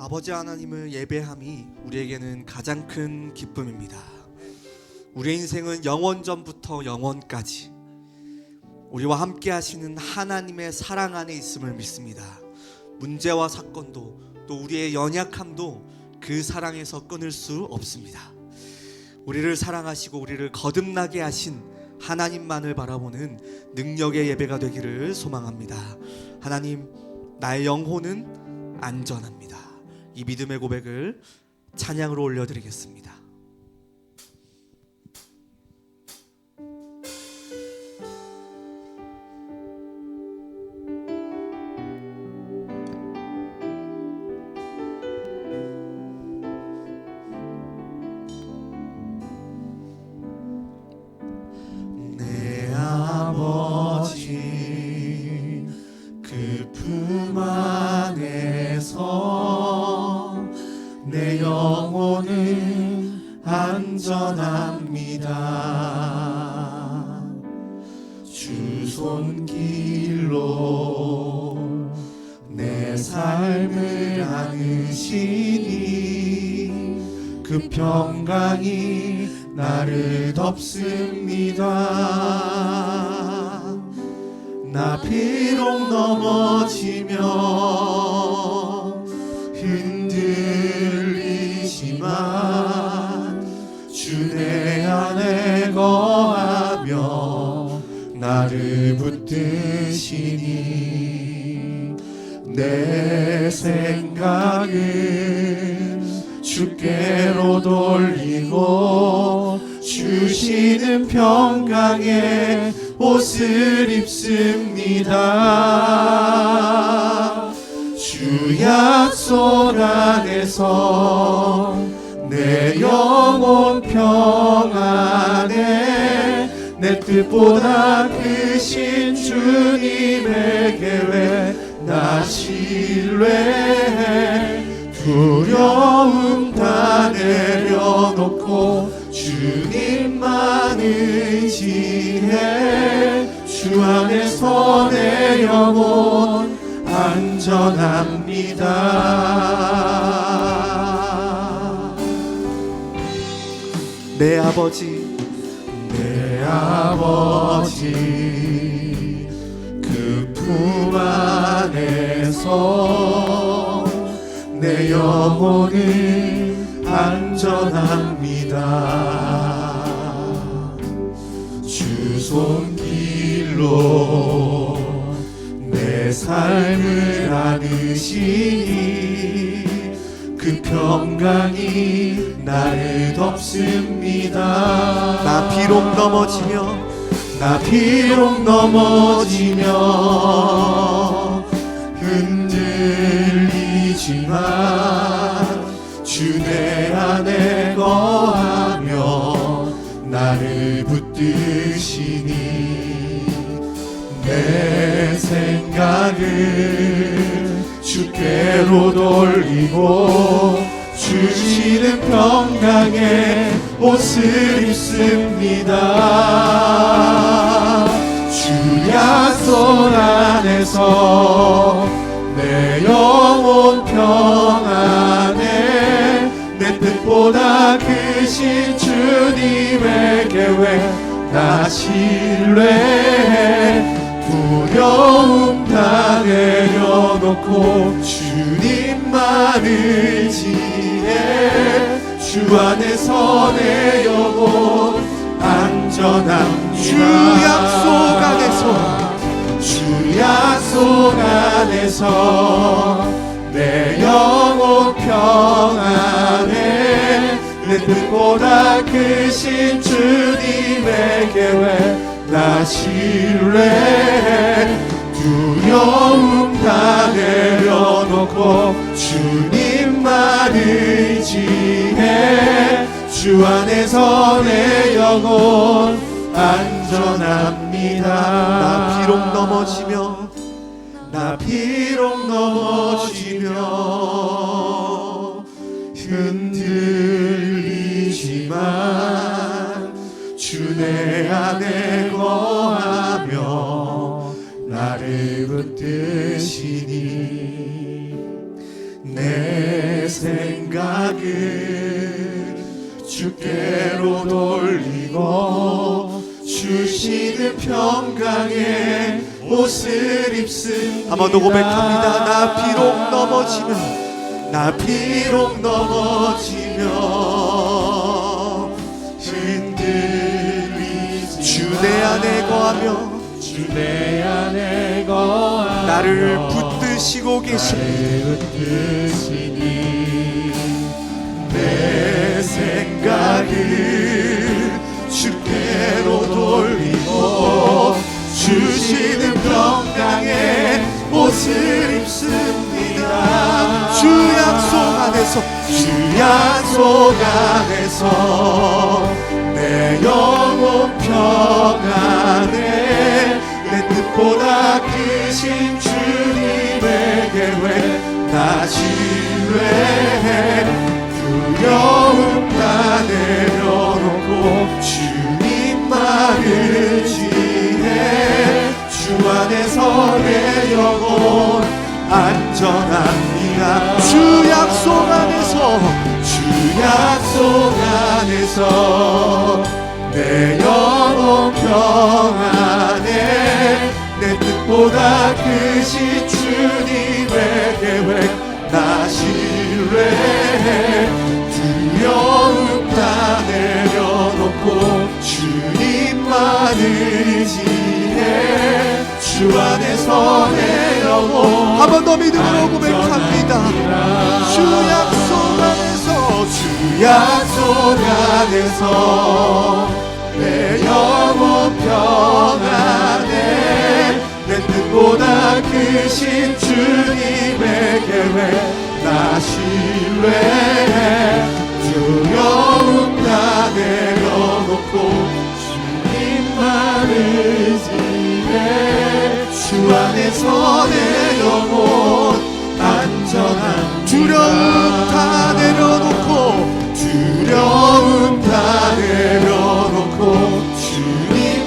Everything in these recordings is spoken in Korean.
아버지 하나님을 예배함이 우리에게는 가장 큰 기쁨입니다. 우리의 인생은 영원전부터 영원까지 우리와 함께 하시는 하나님의 사랑 안에 있음을 믿습니다. 문제와 사건도 또 우리의 연약함도 그 사랑에서 끊을 수 없습니다. 우리를 사랑하시고 우리를 거듭나게 하신 하나님만을 바라보는 능력의 예배가 되기를 소망합니다. 하나님, 나의 영혼은 안전합니다. 이 믿음의 고백을 찬양으로 올려드리겠습니다. 내 아버지 그 품 안에서 내 영혼은 안전합니다. 주 손길로 내 삶을 안으시니 그 평강이 나를 덮습니다. 나 비록 넘어지며 흔들리지만 주 내 안에 거하며 나를 붙드시니 내 생각은 주께로 돌리고 주시는 평강의 옷을 입습니다. 주 약속 안에서 내 영혼 평안해 내 뜻보다 크신 주님의 계획 나 신뢰해 두려움 다 내려놓고 주님만 의지해 주 안에서 내 영혼 안전합니다. 내 아버지 그 품 안에서 내 영혼은 안전합니다. 주 손길로 내 삶을 안으시니 그 평강이 나를 덮습니다. 나 비록 넘어지며 흔들리지만 주 내 안에 거하며 나를 붙드시니 내 생각을 주께로 돌리고 주시는 평강의 옷을 입습니다. 주 약속 안에서 내 영혼 평안해 내 뜻보다 크신 주님의 계획 나 신뢰해 두려움 다 내려놓고 주님만 의지해 주 안에서 내 영혼 안전합니다. 주 약속 안에서 내 영혼 평안해 내 뜻보다 크신 주님의 계획 나 신뢰해 두려움 다 내려놓고 주님만 의지해 주 안에서 내 영혼 안전합니다. 나 비록 넘어지며 흔들리지만 주 내 안에 거하며 나를 붙드시니 내 생각을 주께로 돌리고 주시는 평강의 옷을 입습니다. 한 번 더 고백합니다. 나 비록 넘어지면 흔들리지 주 내 안에 거하며 주 내 안에 거하며 나를 붙드시고 계십니다. 내 생각을 주께로 돌리고 주시는 평강의 옷을 입습니다. 주 약속 안에서 내 영혼 평안에 내 뜻보다 크신 주님의 계획 나 신뢰해 두려움 다 내려놓고 주님만을 지혜 주 안에서 내 영혼 안전합니다. 주 약속 안에서 내 영혼 평안에 내 뜻보다 크신 주님의 계획 나 신뢰해 두려움 다 내려놓고 주님만을 지혜 주 안에서 내 영혼 한 번 더 믿음으로 고백합니다. 주 약속 안에서 내 영혼 평안에 내 뜻보다 크신 주님의 계획 나 신뢰해 두려움 다 내려놓고 주님만을 지혜 주 안에서 내 영혼 안전한 두려움 다 내려놓고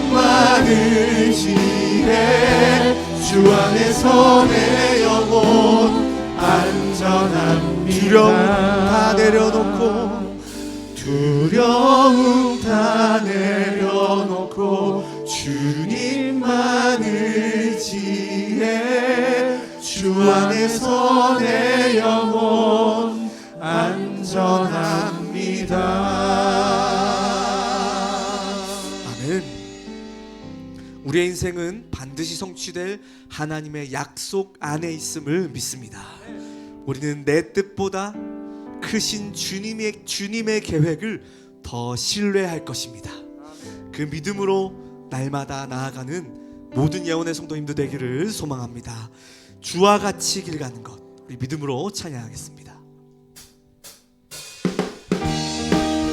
주님만을 지혜 주 안에서 내 영혼 안전합니다. 두려움 다 내려놓고 주님만을 지혜 주 안에서 내 영혼 안전합니다. 아멘. 우리의 인생은 반드시 성취될 하나님의 약속 안에 있음을 믿습니다. 우리는 내 뜻보다 크신 주님의 계획을 더 신뢰할 것입니다. 그 믿음으로 날마다 나아가는 모든 예언의 성도님들 되기를 소망합니다. 주와 같이 길 가는 것 우리 믿음으로 찬양하겠습니다.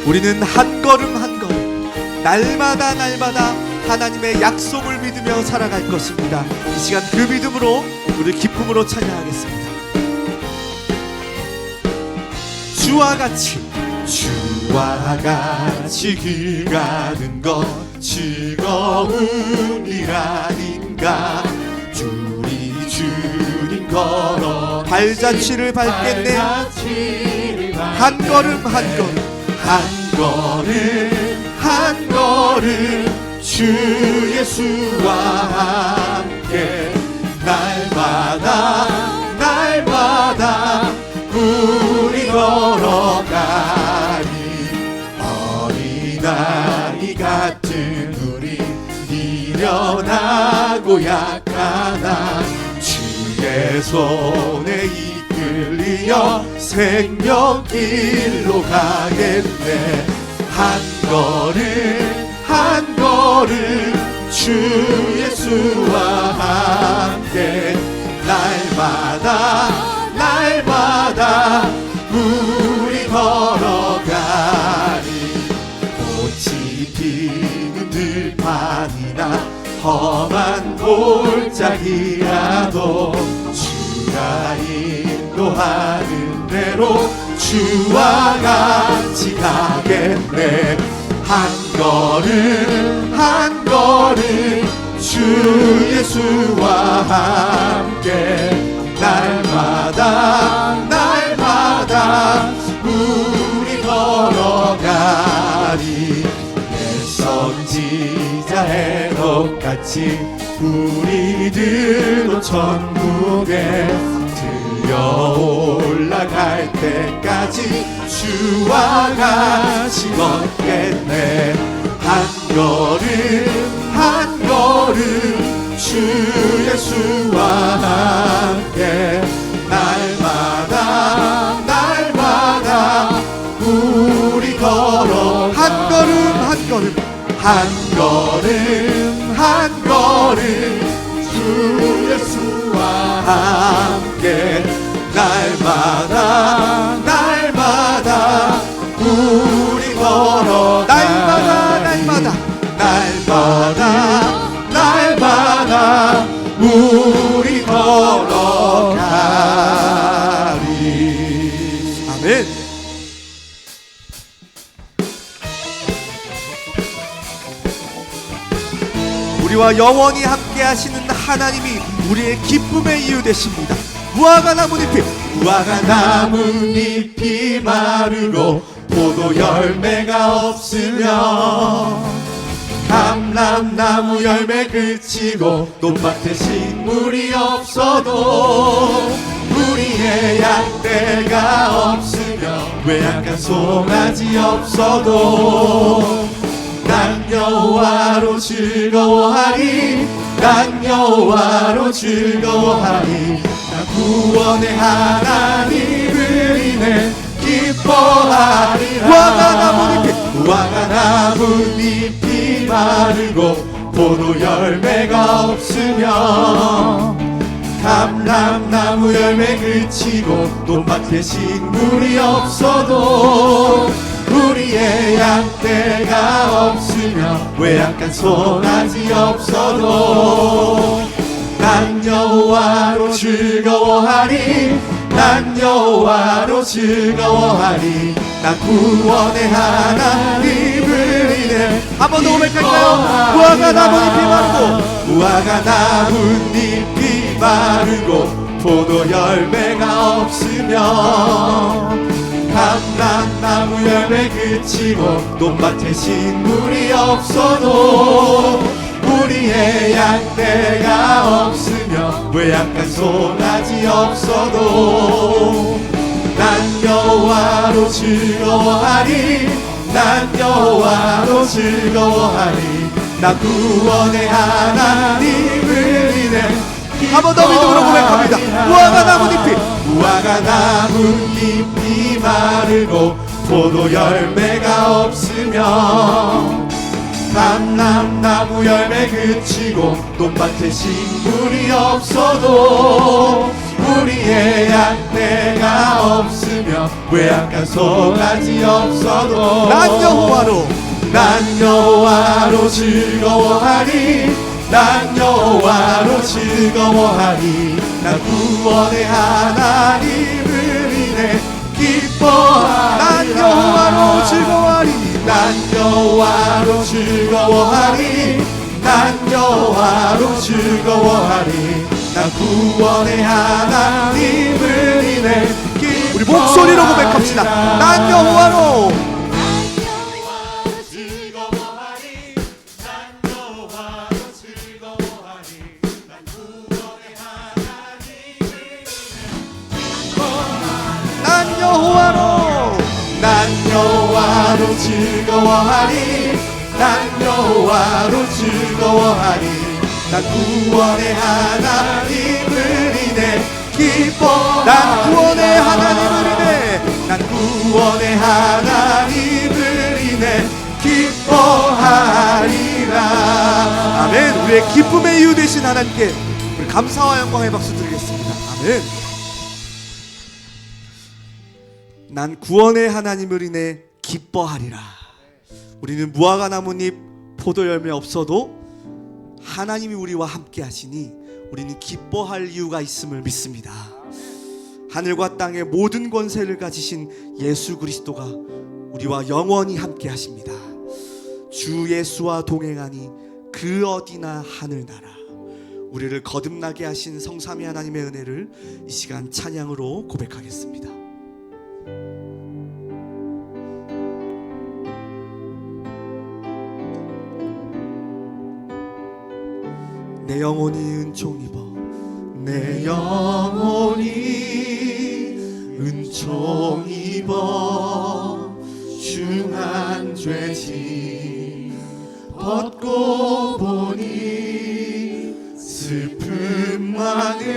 우리는 한 걸음 한 걸음 날마다 하나님의 약속을 믿으며 살아갈 것입니다. 이 시간 그 믿음으로 우리 기쁨으로 찬양하겠습니다. 주와 같이 길 가는 것 즐거운 일 아닌가 주님 걸어 발자취를 밟겠네 한 걸음 한 걸음 주 예수와 함께 날마다 우리 걸어가니 어린아이 같은 우리 미련하고 약하나 주의 손에 이끌리어 생명길로 가겠네 한 걸음 주 예수와 함께 날마다 우리 걸어가니 꽃이 피는 들판이나 험한 골짜기라도 주가 인도하는 대로 주와 같이 가겠네 한 걸음 주 예수와 함께 날마다 같이 우리들도 천국에 들려 올라갈 때까지 주와 같이 걷겠네. 한 걸음 한 걸음 주 예수와 함께 날마다 날마다 우리 걸어 한 걸음 한 걸음 한 걸음 한 걸음 주 예수와 함께 날마다 날마다 우리 걸어 날마다 날마다 날마다 날마다 우리 걸어가리. 아멘. 우리와 영원히 함께 하시는 하나님이 우리의 기쁨의 이유 되십니다. 무화과 나뭇잎이 무화과 나뭇잎이 마르고 포도 열매가 없으며 감람나무 열매 그치고 논밭에 식물이 없어도 우리의 양떼가 없으며 외양간 송아지 없어도 난 여호와로 즐거워하리 난 여호와로 즐거워하리 나 구원의 하나님을 인해 기뻐하리라. 무화과 나뭇잎이 마르고 포도 열매가 없으며 감람나무 열매 그치고 논밭에 식물이 없어도 우리의 양떼가 없으며 외양간 송아지 없어도 난 여호와로 즐거워하리 난 여호와로 즐거워하리 난 구원의 하나님을 인해 한 번 더 고백할까요? 무화과 나뭇잎이 마르고 무화과 나뭇잎이 마르고 포도 열매가 없으며 감람나무 열매 그치고 논밭에 식물이 없어도 우리의 양떼가 없으며 외양간 송아지 없어도 난 여호와로 즐거워하리 난 여호와로 즐거워하리 나 구원의 하나님을 인해 한 번 더 믿음으로 고백합니다. 무화과 무화과 나뭇잎이 마르고 포도 열매가 없으며 감람나무 열매 그치고 논밭에 식물이 없어도 우리의 양떼가 없으며 외양간 송아지 없어도 난 여호와로 즐거워하리 난 여호와로 즐거워하리 난 구원의 하나님을 인해 기뻐하리라. 난 여호와로 즐거워하리 난 여호와로 즐거워하리 난 여호와로 즐거워하리 난 구원의 하나님을 인해 우리 목소리로 고백합시다. 난 여호와로 즐거워하리 난 여호와로 즐거워하리 난 구원의 하나님을 난 여호와로 난 여호와로 즐거워하리 난 여호와로 즐거워하리 난 구원의 하나님을 인해 기뻐하리 난 구원의 하나님을 인해 난 구원의 하나님을 인해 기뻐하리라. 아멘. 우리의 기쁨의 이유 되신 하나님께 우리 감사와 영광의 박수 드리겠습니다. 아멘. 난 구원의 하나님을 인해 기뻐하리라. 우리는 무화과 나뭇잎 포도 열매 없어도 하나님이 우리와 함께 하시니 우리는 기뻐할 이유가 있음을 믿습니다. 하늘과 땅의 모든 권세를 가지신 예수 그리스도가 우리와 영원히 함께 하십니다. 주 예수와 동행하니 그 어디나 하늘나라. 우리를 거듭나게 하신 성삼위 하나님의 은혜를 이 시간 찬양으로 고백하겠습니다. 내 영혼이 은총 입어 내 영혼이 은총 입어 중한 죄짐 벗고 보니 슬픔 많은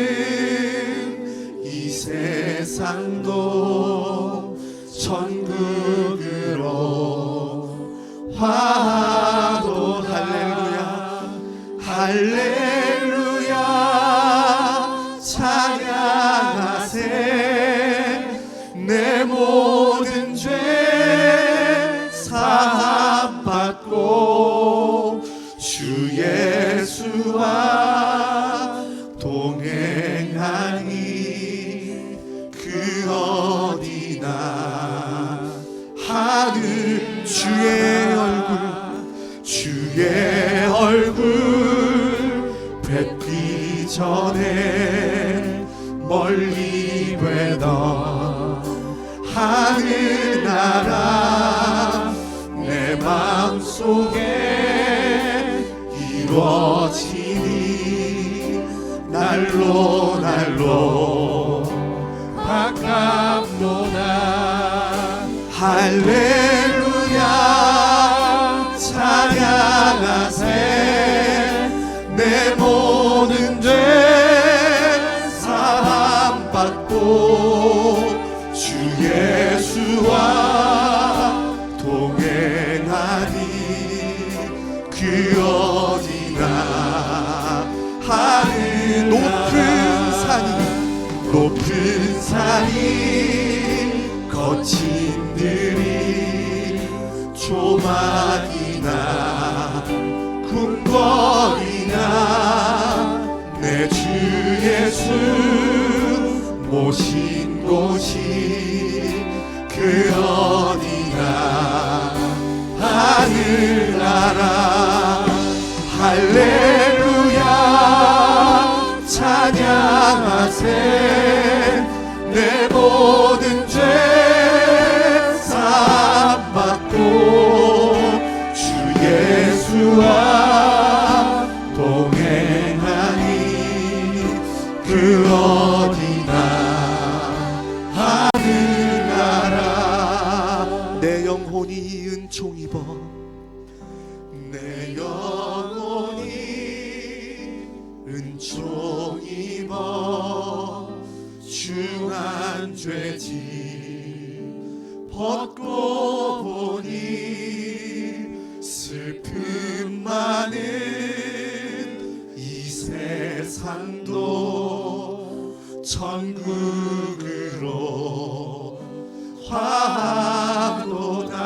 이 세상도 천국으로 화도 할렐루야 할렐루야 찬양하세 내 모든 죄 사함 받고 주 예수와 동행하니 그 어디나 하늘 주의 얼굴 뵙기 전에 멀리 되던 하늘나라 내 마음속에 이루어지니 날로 가깝도다 할렐루야 찬양하세 내 모든 죄 사함 받고 주 예수와 동행하니 그 어디나 하늘 높은 산이 거친 들이 조막이나 궁궐이나 내 주 예수 모신 곳이 그 어디나 하늘나라 할렐루야 찬양하세 내 모든 죄 사함 받고 주 예수와 동행하니 그 어디나 하늘나라 내 영혼이 은총 입어 내 영혼이 은총 입어 중한 죄짐 벗고 보니 슬픔 많은 이 세상도 천국으로 화도다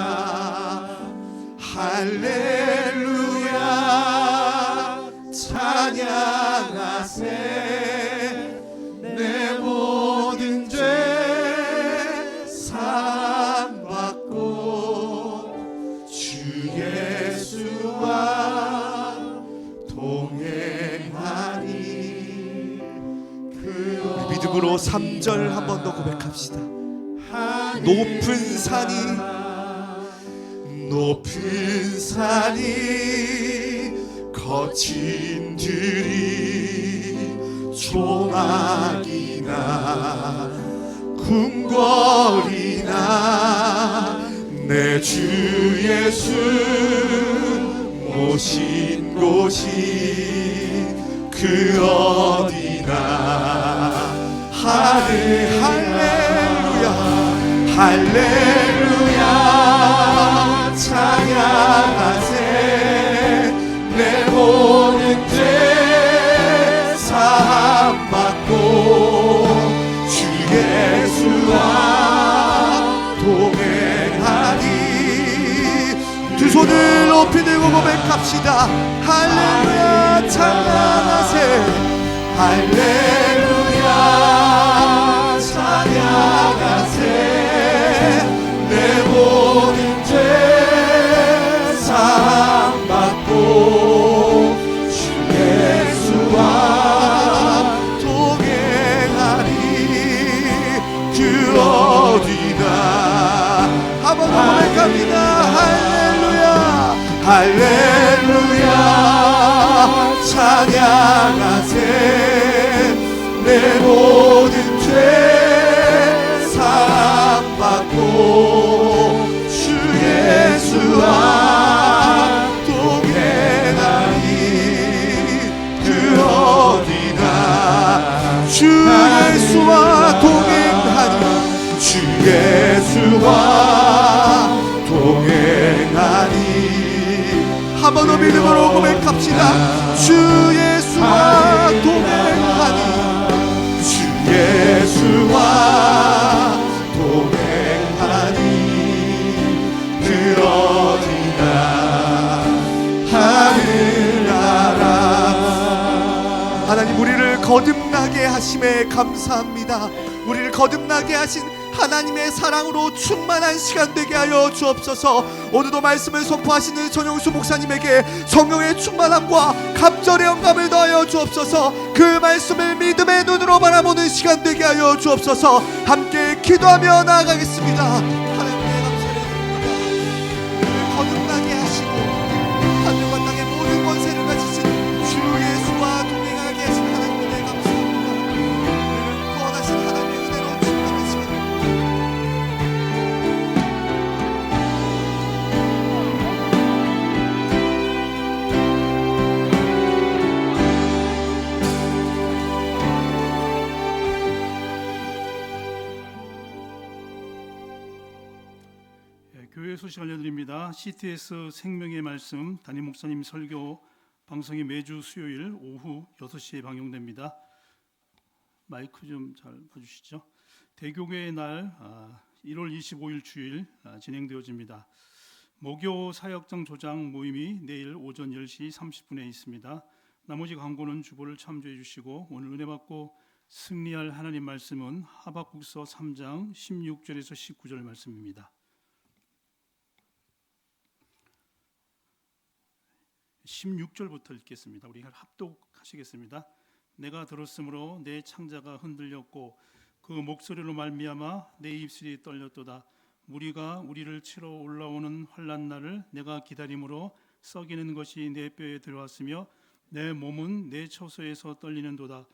할렐루야 찬양하세 내 모든 죄 사함 받고 주 예수와 동행하니 그 믿음으로 3절 한 번 더 고백합시다. 높은 산이 거친 들이 조막이나 궁궐이나 내 주 예수 모신 곳이 그 어디나 하늘 할렐루야 찬양하세 내 모든 죄 사함 받고 주 예수와 동행하니 두 손을 높이 들고 고백합시다. 할렐루야 찬양하세 할렐루야 찬양하세 내 모든 죄 사함 받고 주 예수와 동행하니 그 어디나 한 번 더 고백합니다. 할렐루야 할렐루야 찬양하세 내 모든 죄 사함받고 주 예수와 동행하니 그 어디나 주 예수와 동행하니 주 예수와 동행하니 한 번 더 믿음으로 고백합시다. 주 예수와 동행하니 주 예수와 동행하니 그 어디나 하늘나라. 하나님, 우리를 거듭나게 하심에 감사합니다. 우리를 거듭나게 하신 하나님의 사랑으로 충만한 시간 되게 하여 주옵소서. 오늘도 말씀을 선포하시는 전영수 목사님에게 성령의 충만함과 감절의 영감을 더하여 주옵소서. 그 말씀을 믿음의 눈으로 바라보는 시간 되게 하여 주옵소서. 함께 기도하며 나아가겠습니다. 하나님께 감사를 드립니다. 우리를 거듭나게 하시고 하늘과 땅의 모든 권세를 가지신 주 예수와 동행하게 하신 하나님께 대해 감사합니다. 우리를 구원하신 하나님의 은혜로 충만한 시간 교회 소식 알려드립니다. CTS 생명의 말씀 담임 목사님 설교 방송이 매주 수요일 오후 6시에 방영됩니다. 마이크 좀 잘 봐주시죠. 대교회의 날 1월 25일 주일 진행되어집니다. 목요 사역장 조장 모임이 내일 오전 10시 30분에 있습니다. 나머지 광고는 주보를 참조해 주시고 오늘 은혜 받고 승리할 하나님 말씀은 하박국서 3장 16절에서 19절 말씀입니다. 16절부터 읽겠습니다. 우리 합독하시겠습니다. 내가 들었으므로 내 창자가 흔들렸고 그 목소리로 말미암아 내 입술이 떨렸도다. 무리가 우리를 치러 올라오는 환난 날을 내가 기다림으로 썩이는 것이 내 뼈에 들어왔으며 내 몸은 내 처소에서 떨리는도다.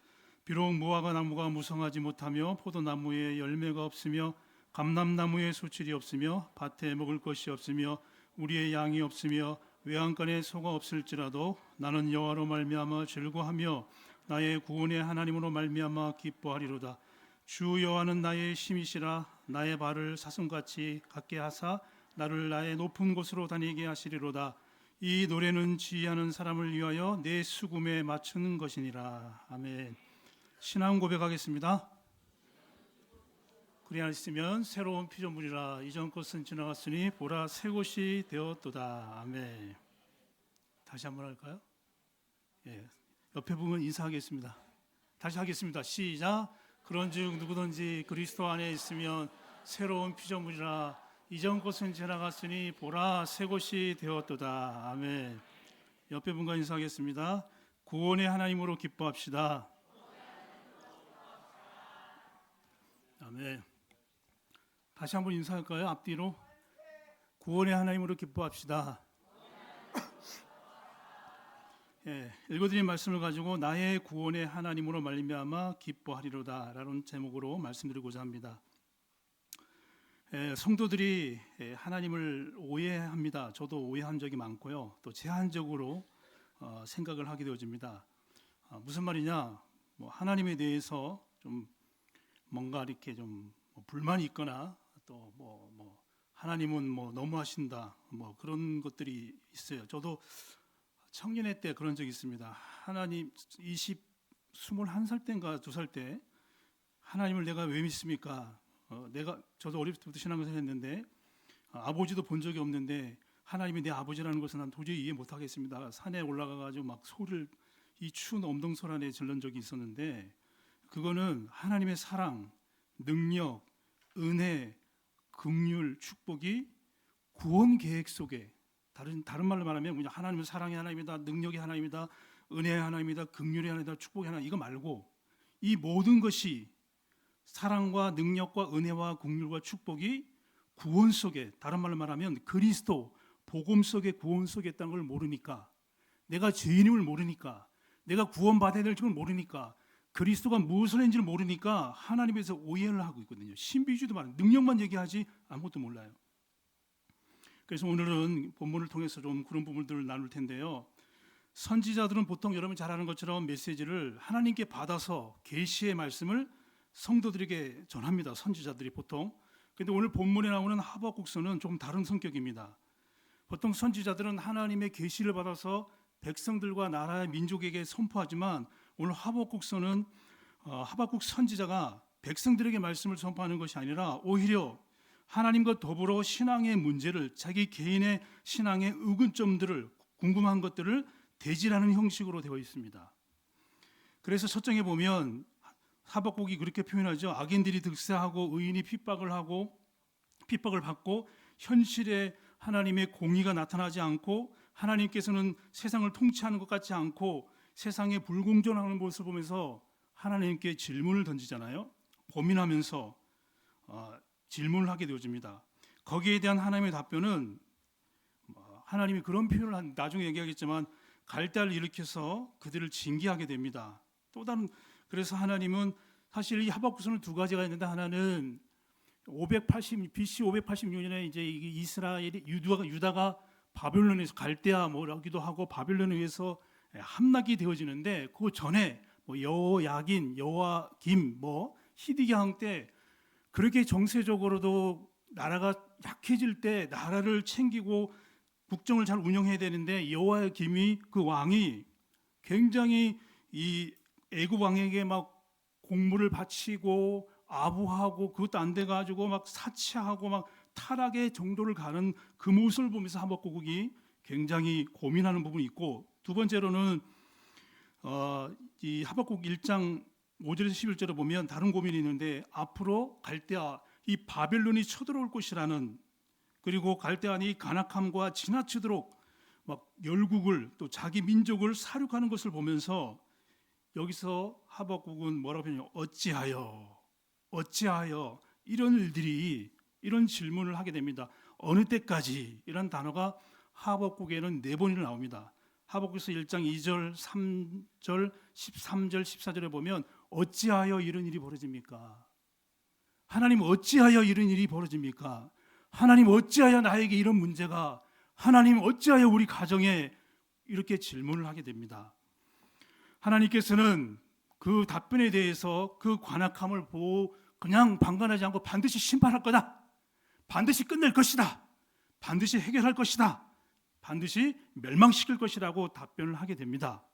비록 무화과 나무가 무성하지 못하며 포도나무에 열매가 없으며 감람나무에 수출이 없으며 밭에 먹을 것이 없으며 우리의 양이 없으며 외양간에 소가 없을지라도 나는 여호와로 말미암아 즐거하며 나의 구원의 하나님으로 말미암아 기뻐하리로다. 주 여호와는 나의 힘이시라. 나의 발을 사슴같이 갖게 하사 나를 나의 높은 곳으로 다니게 하시리로다. 이 노래는 지휘하는 사람을 위하여 내 수금에 맞추는 것이니라. 아멘. 신앙 고백하겠습니다. 그리하였으면 새로운 피조물이라. 이전 것은 지나갔으니 보라 새 것이 되었도다. 아멘. 다시 한번 할까요? 예, 옆에 보면 인사하겠습니다. 다시 하겠습니다. 시작. 그런즉 누구든지 그리스도 안에 있으면 새로운 피조물이라. 이전 것은 지나갔으니 보라 새 것이 되었도다. 아멘. 옆에 분과 인사하겠습니다. 구원의 하나님으로 기뻐합시다. 아멘. 다시 한번 인사할까요? 앞뒤로. 구원의 하나님으로 기뻐합시다. 예, 읽어드린 말씀을 가지고 나의 구원의 하나님으로 말미암아 기뻐하리로다 라는 제목으로 말씀드리고자 합니다. 성도들이 하나님을 오해합니다. 저도 오해한 적이 많고요. 또 제한적으로 생각을 하게 되어집니다. 무슨 말이냐? 하나님에 대해서 좀 뭔가 이렇게 좀 불만이 있거나 또 하나님은 너무하신다 그런 것들이 있어요. 저도 청년회 때 그런 적이 있습니다. 하나님 21살 때인가 2살 때 하나님을 내가 왜 믿습니까? 저도 어릴 때부터 신앙생활 했는데 아버지도 본 적이 없는데 하나님이 내 아버지라는 것은 난 도저히 이해 못하겠습니다. 산에 올라가가지고 막 소를 이 추운 엄동설 안에 질른 적이 있었는데 그거는 하나님의 사랑, 능력, 은혜, 긍휼, 축복이 구원 계획 속에 다른 말로 말하면 그냥 하나님은 사랑의 하나님이다, 능력의 하나님이다, 은혜의 하나님이다, 긍휼의 하나님이다, 축복의 하나님 이거 말고 이 모든 것이 사랑과 능력과 은혜와 긍휼과 축복이 구원 속에 다른 말로 말하면 그리스도 복음 속에 구원 속에 있다는 걸 모르니까 내가 죄인임을 모르니까 내가 구원받아야 될 줄 모르니까, 그리스도가 무엇을 했는지를 모르니까 하나님에서 오해를 하고 있거든요. 신비주의도 많아요. 능력만 얘기하지 아무것도 몰라요. 그래서 오늘은 본문을 통해서 좀 그런 부분들을 나눌 텐데요. 선지자들은 보통 여러분 잘 아는 것처럼 메시지를 하나님께 받아서 계시의 말씀을 성도들에게 전합니다. 선지자들이 보통. 그런데 오늘 본문에 나오는 하박국서는 조금 다른 성격입니다. 보통 선지자들은 하나님의 계시를 받아서 백성들과 나라의 민족에게 선포하지만 오늘 하박국서는 하박국 선지자가 백성들에게 말씀을 선포하는 것이 아니라 오히려 하나님과 더불어 신앙의 문제를, 자기 개인의 신앙의 의문점들을, 궁금한 것들을 대질하는 형식으로 되어 있습니다. 그래서 첫 장에 보면 하박국이 그렇게 표현하죠. 악인들이 득세하고 의인이 핍박을 받고 현실에 하나님의 공의가 나타나지 않고 하나님께서는 세상을 통치하는 것 같지 않고 세상에 불공정하는 모습을 보면서 하나님께 질문을 던지잖아요. 고민하면서 질문을 하게 되어집니다. 거기에 대한 하나님의 답변은 하나님이 그런 표현을 나중에 얘기하겠지만 갈대아를 일으켜서 그들을 징계하게 됩니다. 또 다른, 그래서 하나님은 사실 이 하박국서는 두 가지가 있는데, 하나는 BC 586년에 이제 이스라엘이 유다가 바벨론에서 갈대아 뭐라기도 하고 바벨론에 의해서 함락이 되어지는데, 그 전에 여호야긴, 여호야김, 히드기야 때 그렇게 정세적으로도 나라가 약해질 때 나라를 챙기고 국정을 잘 운영해야 되는데, 여호야김이 그 왕이 굉장히 이 애굽 왕에게 막 공물을 바치고 아부하고 그것도 안 돼 가지고 막 사치하고 막 타락의 정도를 가는 그 모습을 보면서 하박국이 굉장히 고민하는 부분이 있고, 두 번째로는 이 하박국 1장 5절에서 11절에 보면 다른 고민이 있는데, 앞으로 갈대아, 이 바벨론이 쳐들어올 것이라는, 그리고 갈대아니 간악함과 지나치도록 막 열국을 또 자기 민족을 사륙하는 것을 보면서 여기서 하박국은 뭐라고 표현해요? 어찌하여 이런 일들이, 이런 질문을 하게 됩니다. 어느 때까지? 이런 단어가 하박국에는 4번이나 나옵니다. 하박국에서 1장 2절, 3절, 13절, 14절에 보면 어찌하여 이런 일이 벌어집니까? 하나님 어찌하여 이런 일이 벌어집니까? 하나님 어찌하여 나에게 이런 문제가, 하나님 어찌하여 우리 가정에, 이렇게 질문을 하게 됩니다. 하나님께서는 그 답변에 대해서 그 관악함을 보고 그냥 방관하지 않고 반드시 심판할 거다, 반드시 끝낼 것이다, 반드시 해결할 것이다, 반드시 멸망시킬 것이라고 답변을 하게 됩니다.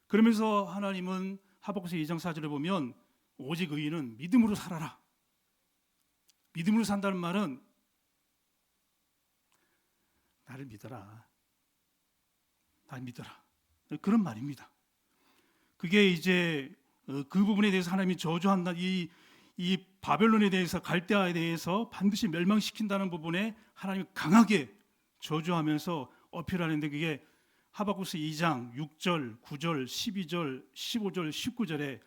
그러면서 하나님은 하박국서 2장 4절에 보면 오직 의인은 믿음으로 살아라. 믿음으로 산다는 말은 나를 믿어라, 날 믿어라, 그런 말입니다. 그게 이제 그 부분에 대해서 하나님이 저주한다, 이 바벨론에 대해서, 갈대아에 대해서 반드시 멸망시킨다는 부분에 하나님이 강하게 저주하면서 어필하는데, 그게 하박국서 2장 6절, 9절, 12절, 15절, 19절에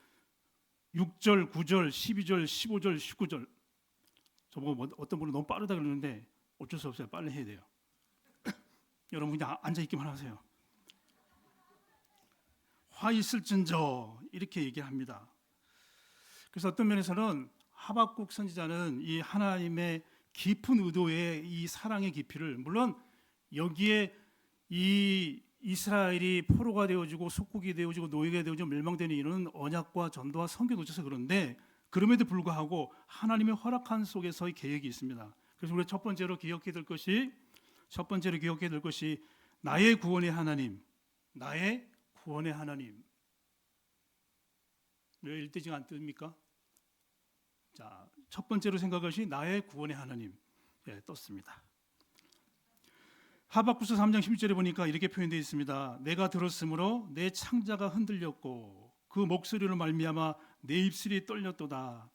6절, 9절, 12절, 15절, 19절. 저보고 어떤 분은 너무 빠르다 그러는데 어쩔 수 없어요. 빨리 해야 돼요. 여러분 그냥 앉아있기만 하세요. 화 있을진저, 이렇게 얘기합니다. 그래서 어떤 면에서는 하박국 선지자는 이 하나님의 깊은 의도의 이 사랑의 깊이를, 물론 여기에 이 이스라엘이 포로가 되어지고 속국이 되어지고 노예가 되어지고 멸망되는 이유는 언약과 전도와 성경에 놓쳐서 그런데, 그럼에도 불구하고 하나님의 허락한 속에서의 계획이 있습니다. 그래서 우리가 첫 번째로 기억해야 될 것이 나의 구원의 하나님, 나의 구원의 하나님. 왜 일대지가 안 뜹니까? 자, 첫 번째로 생각할 것이 나의 구원의 하나님. 떴습니다. 하박국서 3장 11절에 보니까 이렇게 표현되어 있습니다. 내가 들었으므로 내 창자가 흔들렸고 그 목소리로 말미암아 내 입술이 떨렸도다.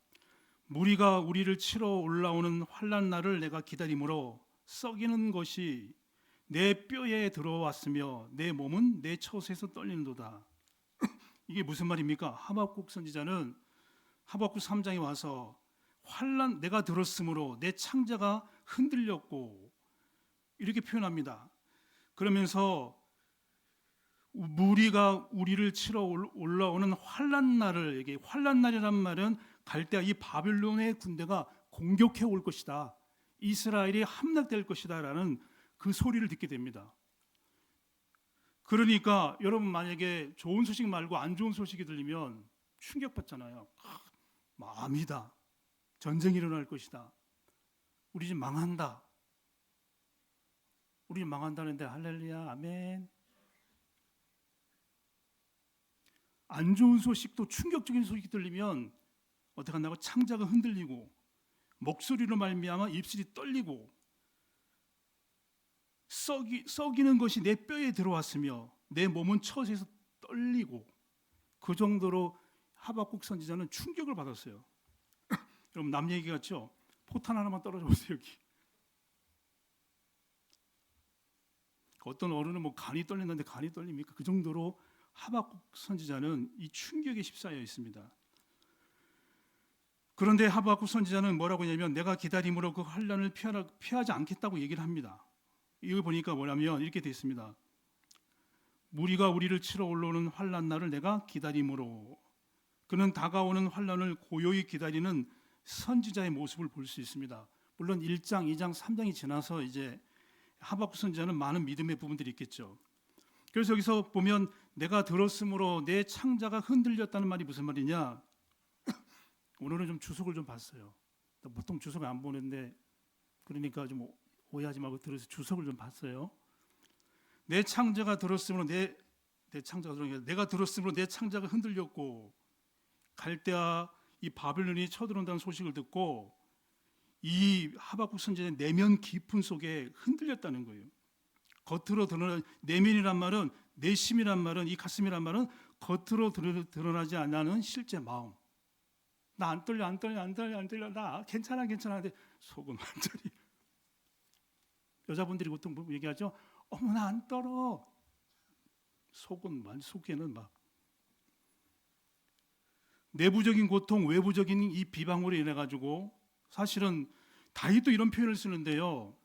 무리가 우리를 치러 올라오는 환난 날을 내가 기다림으로 썩이는 것이 내 뼈에 들어왔으며 내 몸은 내 처소에서 떨리는도다. 이게 무슨 말입니까? 하박국 선지자는 하박국 3장에 와서 환난, 내가 들었으므로 내 창자가 흔들렸고, 이렇게 표현합니다. 그러면서 무리가 우리를 치러 올라오는 환난 날을 얘기해. 환난 날이란 말은 갈대아 이 바빌론의 군대가 공격해 올 것이다. 이스라엘이 함락될 것이다라는 그 소리를 듣게 됩니다. 그러니까 여러분 만약에 좋은 소식 말고 안 좋은 소식이 들리면 충격받잖아요. 마음이다. 전쟁이 일어날 것이다. 우리 집 망한다. 우리 집 망한다는데 할렐루야 아멘. 안 좋은 소식도 충격적인 소식이 들리면 어떻게 한다고? 창자가 흔들리고 목소리로 말미암아 입술이 떨리고 썩이는 것이 내 뼈에 들어왔으며 내 몸은 처지에서 떨리고 그 정도로 하박국 선지자는 충격을 받았어요. 여러분 남 얘기 같죠? 포탄 하나만 떨어져 보세요. 여기 어떤 어른은 뭐 간이 떨린다는데 간이 떨립니까? 그 정도로 하박국 선지자는 이 충격에 휩싸여 있습니다. 그런데 하박국 선지자는 뭐라고 하냐면 내가 기다림으로 그 환난을 피하지 않겠다고 얘기를 합니다. 이걸 보니까 뭐냐면 이렇게 되어 있습니다. 무리가 우리를 치러 올라오는 환난 날을 내가 기다림으로. 그는 다가오는 환난을 고요히 기다리는 선지자의 모습을 볼 수 있습니다. 물론 1장, 2장, 3장이 지나서 이제 하박국 선지자는 많은 믿음의 부분들이 있겠죠. 그래서 여기서 보면 내가 들었으므로 내 창자가 흔들렸다는 말이 무슨 말이냐? 오늘은 좀 주석을 좀 봤어요. 보통 주석을 안 보는데 그러니까 좀 오해하지 말고 들어서 주석을 좀 봤어요. 내 창자가 들었으므로 내 창자가 들었으므로 내가 들었으므로 내 창자가 흔들렸고 갈대아 이 바빌론이 쳐들어온다는 소식을 듣고 이 하박국 선지자의 내면 깊은 속에 흔들렸다는 거예요. 겉으로 드러나 내면이란 말은 내심이란 말은 이 가슴이란 말은 겉으로 드러나지 않는 실제 마음. 나 안 떨려 나 괜찮아 하는데 속은 완전히 여자분들이 보통 얘기하죠. 어머 나 안 떨어. 속에는 막 내부적인 고통, 외부적인 이 비방으로 인해 가지고 사실은 다윗도 이런 표현을 쓰는데요.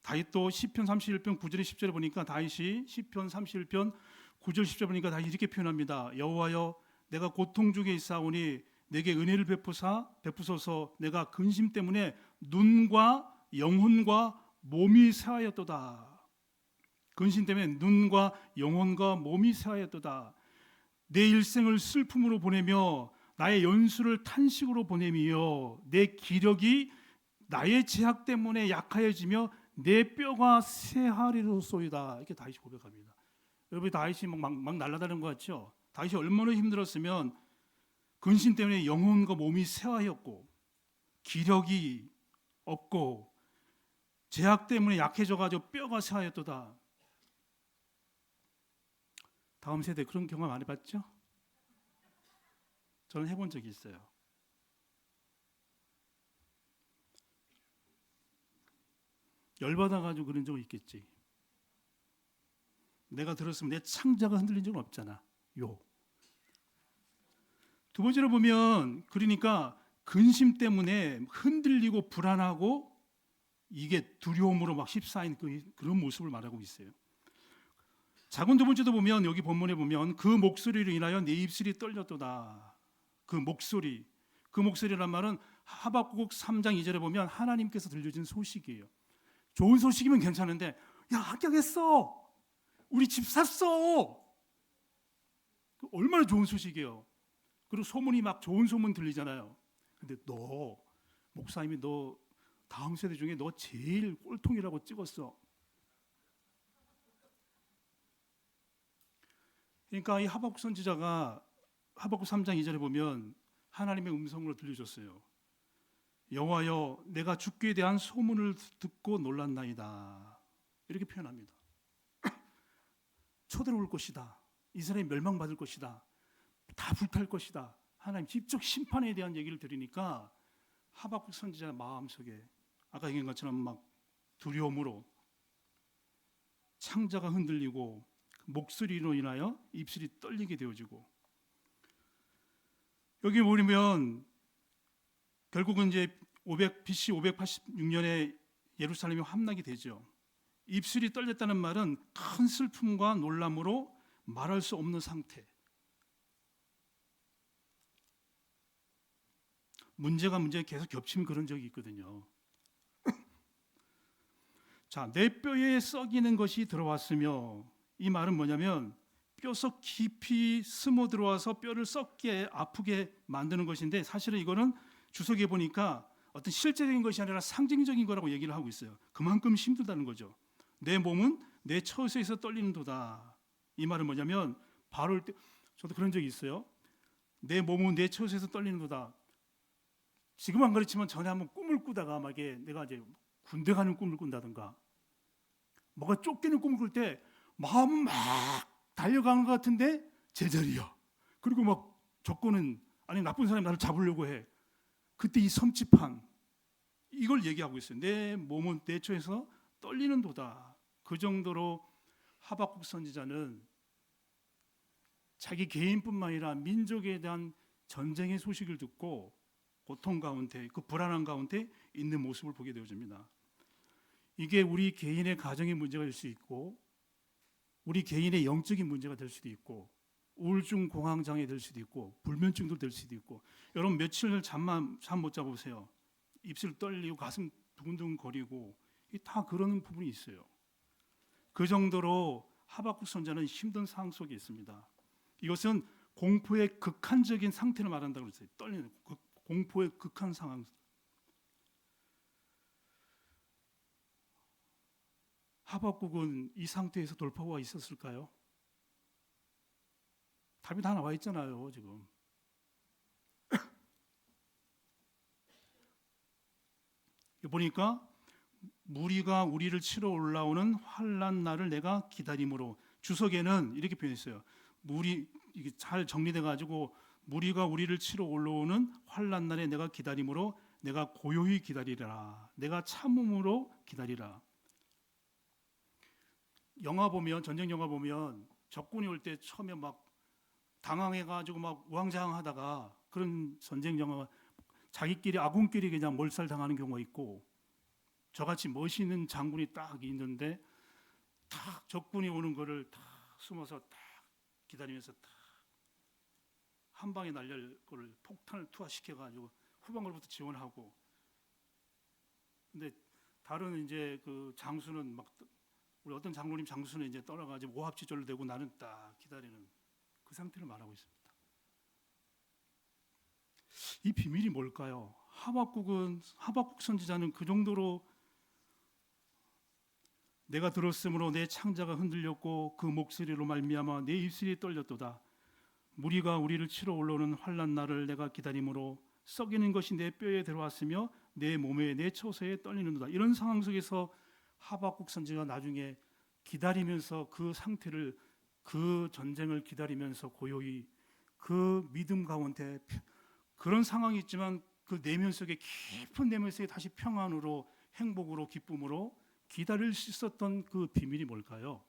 다윗도 시편 31편 9절에 10절에 보니까 다윗이 시편 31편 9절 10절 보니까 다윗이 이렇게 표현합니다. 여호와여 내가 고통 중에 있사오니 내게 은혜를 베푸소서. 내가 근심 때문에 눈과 영혼과 몸이 쇠하였도다. 근심 때문에 눈과 영혼과 몸이 쇠하였도다. 내 일생을 슬픔으로 보내며 나의 연수를 탄식으로 보내며 내 기력이 나의 제약 때문에 약하여지며 내 뼈가 쇠하리로소이다. 이렇게 다윗이 고백합니다. 여러분 다윗이 막 날아다니는 것 같죠? 다윗이 얼마나 힘들었으면 근심 때문에 영혼과 몸이 쇠하였고 기력이 없고 제약 때문에 약해져가지고 뼈가 쇠하였도다. 다음 세대 그런 경험 안 해봤죠? 저는 해본 적이 있어요. 열받아가지고 그런 적은 있겠지. 내가 들었으면 내 창자가 흔들린 적은 없잖아. 두 번째로 보면 그러니까 근심 때문에 흔들리고 불안하고 이게 두려움으로 막 휩싸인 그런 모습을 말하고 있어요. 작은 두 번째도 보면 여기 본문에 보면 그 목소리로 인하여 내 입술이 떨렸도다. 그 목소리란 말은 하박국 3장 2절에 보면 하나님께서 들려준 소식이에요. 좋은 소식이면 괜찮은데 야 합격했어. 우리 집 샀어. 얼마나 좋은 소식이에요. 그리고 소문이 막 좋은 소문 들리잖아요. 근데 너 목사님이 너 다음 세대 중에 너 제일 꼴통이라고 찍었어. 그러니까 이 하박국 선지자가 하박국 3장 2절에 보면 하나님의 음성으로 들려줬어요. 여호와여 내가 죽기에 대한 소문을 듣고 놀랐나이다. 이렇게 표현합니다. 쳐들어올 것이다. 이스라엘이 멸망받을 것이다. 다 불탈 것이다. 하나님 직접 심판에 대한 얘기를 들으니까 하박국 선지자 마음속에 아까 얘기한 것처럼 막 두려움으로 창자가 흔들리고 목소리로 인하여 입술이 떨리게 되어지고 여기 보면 결국은 이제 BC 586년에 예루살렘이 함락이 되죠. 입술이 떨렸다는 말은 큰 슬픔과 놀람으로 말할 수 없는 상태. 문제가 계속 겹치면 그런 적이 있거든요. 자, 내 뼈에 썩이는 것이 들어왔으며, 이 말은 뭐냐면 뼈속 깊이 스며 들어와서 뼈를 썩게 아프게 만드는 것인데, 사실은 이거는 주석에 보니까 어떤 실제적인 것이 아니라 상징적인 거라고 얘기를 하고 있어요. 그만큼 힘들다는 거죠. 내 몸은 내 처소에서 떨리는도다. 이 말은 뭐냐면 바로 저도 그런 적이 있어요. 내 몸은 내 처소에서 떨리는도다. 지금 안 그렇지만 전에 한번 꿈을 꾸다가 막 이게 내가 이제 군대 가는 꿈을 꾼다든가 뭐가 쫓기는 꿈을 꿀 때 마음은 막 달려가는 것 같은데 제자리야. 그리고 막 적고는 아니 나쁜 사람이 나를 잡으려고 해. 그때 이 섬찟함 이걸 얘기하고 있어요. 내 몸은 내 처에서 떨리는도다. 그 정도로 하박국 선지자는 자기 개인뿐만 아니라 민족에 대한 전쟁의 소식을 듣고 고통 가운데 그 불안한 가운데 있는 모습을 보게 되어집니다. 이게 우리 개인의 가정의 문제가 될 수 있고 우리 개인의 영적인 문제가 될 수도 있고 우울증 공황장애 될 수도 있고 불면증도 될 수도 있고 여러분 며칠 잠 못 자고 보세요. 입술 떨리고 가슴 두근두근 거리고 다 그런 부분이 있어요. 그 정도로 하박국 선지자는 힘든 상황 속에 있습니다. 이것은 공포의 극한적인 상태를 말한다고 그랬어요. 떨리는 공포의 극한 상황. 하박국은 이 상태에서 돌파구가 있었을까요? 답이 다 나와 있잖아요, 지금. 보니까 무리가 우리를 치러 올라오는 환난 날을 내가 기다림으로 주석에는 이렇게 표현했어요. 이게 잘 정리돼 가지고 무리가 우리를 치러 올라오는 환난 날에 내가 기다림으로 내가 고요히 기다리라. 내가 참음으로 기다리라. 영화 보면 전쟁 영화 보면 적군이 올 때 처음에 막 당황해 가지고 막 우왕좌왕하다가 그런 전쟁 영화가 자기끼리 아군끼리 그냥 몰살당하는 경우가 있고 저같이 멋있는 장군이 딱 있는데 딱 적군이 오는 거를 딱 숨어서 딱 기다리면서 딱 한 방에 날릴 거를 폭탄을 투하시켜 가지고 후방으로부터 지원하고 근데 다른 이제 그 장수는 막 우리 어떤 장로님 장수는 이제 떠나가지고 오합지졸로 되고 나는 딱 기다리는 그 상태를 말하고 있습니다. 이 비밀이 뭘까요? 하박국 선지자는 그 정도로 내가 들었으므로 내 창자가 흔들렸고 그 목소리로 말미암아 내 입술이 떨렸도다. 무리가 우리를 치러 올라오는 환난 날을 내가 기다림으로 썩이는 것이 내 뼈에 들어왔으며 내 몸에 내 처소에 떨리는도다. 이런 상황 속에서 하박국 선지자가 나중에 기다리면서 그 상태를 그 전쟁을 기다리면서 고요히 그 믿음 가운데 그런 상황이 있지만 그 내면 속에 깊은 내면 속에 다시 평안으로 행복으로 기쁨으로 기다릴 수 있었던 그 비밀이 뭘까요?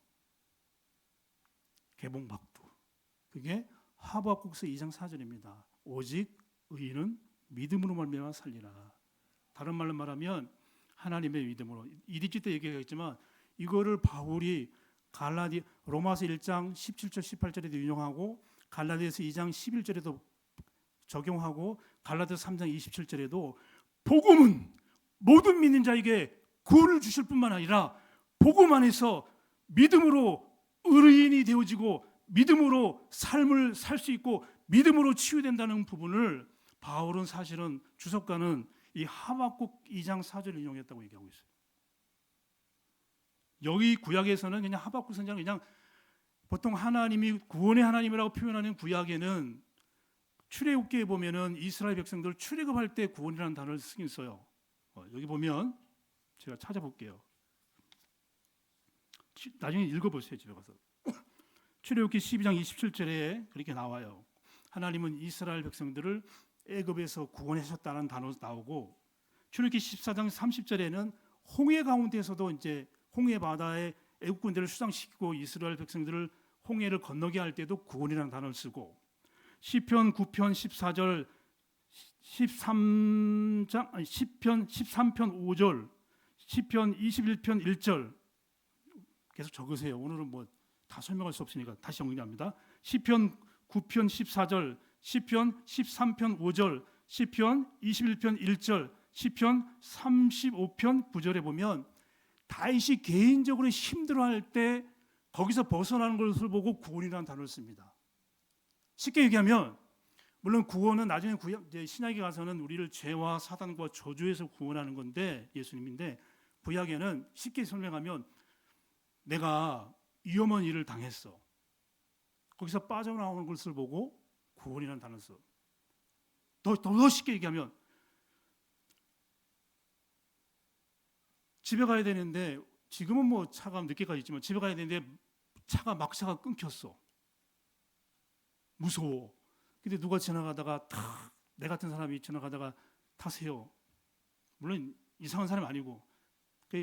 개봉박두. 그게 하박국서 2장 4절입니다. 오직 의인은 믿음으로 말미암아 살리라. 다른 말로 말하면 하나님의 믿음으로. 이디지 때 얘기했지만 이거를 바울이 로마서 1장 17절 18절에도 인용하고 갈라디아서 2장 11절에도 적용하고 갈라디아서 3장 27절에도 복음은 모든 믿는 자에게 구원을 주실 뿐만 아니라 복음 안에서 믿음으로 의인이 되어지고 믿음으로 삶을 살 수 있고 믿음으로 치유된다는 부분을 바울은 사실은 주석가는 이 하박국 2장 4절을 인용했다고 얘기하고 있어요. 여기 구약에서는 그냥 하박국 선지자는 그냥 보통 하나님이 구원의 하나님이라고 표현하는 구약에는 출애굽기에 보면은 이스라엘 백성들 출애굽할 때 구원이라는 단어를 쓰긴 써요. 여기 보면 제가 찾아볼게요. 나중에 읽어보세요, 집에 가서. 출애굽기 12장 27절에 그렇게 나와요. 하나님은 이스라엘 백성들을 애굽에서 구원하셨다는 단어 나오고 출애굽기 14장 30절에는 홍해 가운데서도 이제 홍해 바다에 애굽 군대를 수상시키고 이스라엘 백성들을 홍해를 건너게 할 때도 구원이라는 단어를 쓰고 시편 9편 14절 13편 5절 시편 21편 1절 계속 적으세요. 오늘은 뭐 다 설명할 수 없으니까 다시 정리합니다. 시편 9편 14절, 시편 13편 5절, 시편 21편 1절, 시편 35편 9절에 보면 다윗이 개인적으로 힘들어할 때 거기서 벗어나는 것을 보고 구원이라는 단어를 씁니다. 쉽게 얘기하면 물론 구원은 나중에 이제 신약에 가서는 우리를 죄와 사단과 저주에서 구원하는 건데 예수님인데 구약에는 쉽게 설명하면 내가 위험한 일을 당했어. 거기서 빠져나오는 것을 보고 구원이라는 단어를 써. 더 쉽게 얘기하면 집에 가야 되는데 지금은 뭐 차가 늦게까지 있지만 집에 가야 되는데 막차가 끊겼어. 무서워. 근데 누가 지나가다가 내 같은 사람이 지나가다가 타세요. 물론 이상한 사람이 아니고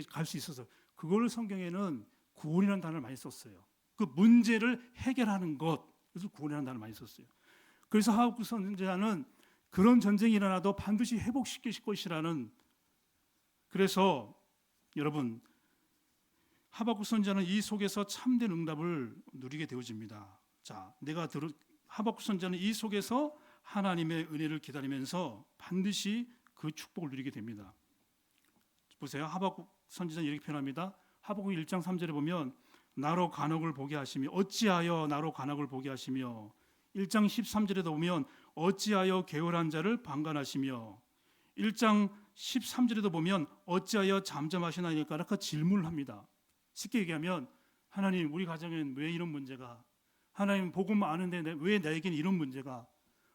갈 수 있어서 그걸 성경에는 구원이라는 단어를 많이 썼어요. 그 문제를 해결하는 것, 그래서 구원이라는 단어를 많이 썼어요. 그래서 하박국 선지자는 그런 전쟁이 일어나도 반드시 회복시킬 것이라는, 그래서 여러분 하박국 선지자는 이 속에서 참된 응답을 누리게 되어집니다. 자, 하박국 선지자는 이 속에서 하나님의 은혜를 기다리면서 반드시 그 축복을 누리게 됩니다. 보세요. 하박국 선지자는 이렇게 표현합니다. 하박국 1장 3절에 보면 나로 간혹을 보게 하시며 어찌하여 나로 간혹을 보게 하시며 1장 13절에도 보면 어찌하여 게으른 자를 방관하시며 1장 13절에도 보면 어찌하여 잠잠하시나이까 이렇게 질문을 합니다. 쉽게 얘기하면 하나님 우리 가정엔 왜 이런 문제가, 하나님 복음 아는데 왜 나에겐 이런 문제가,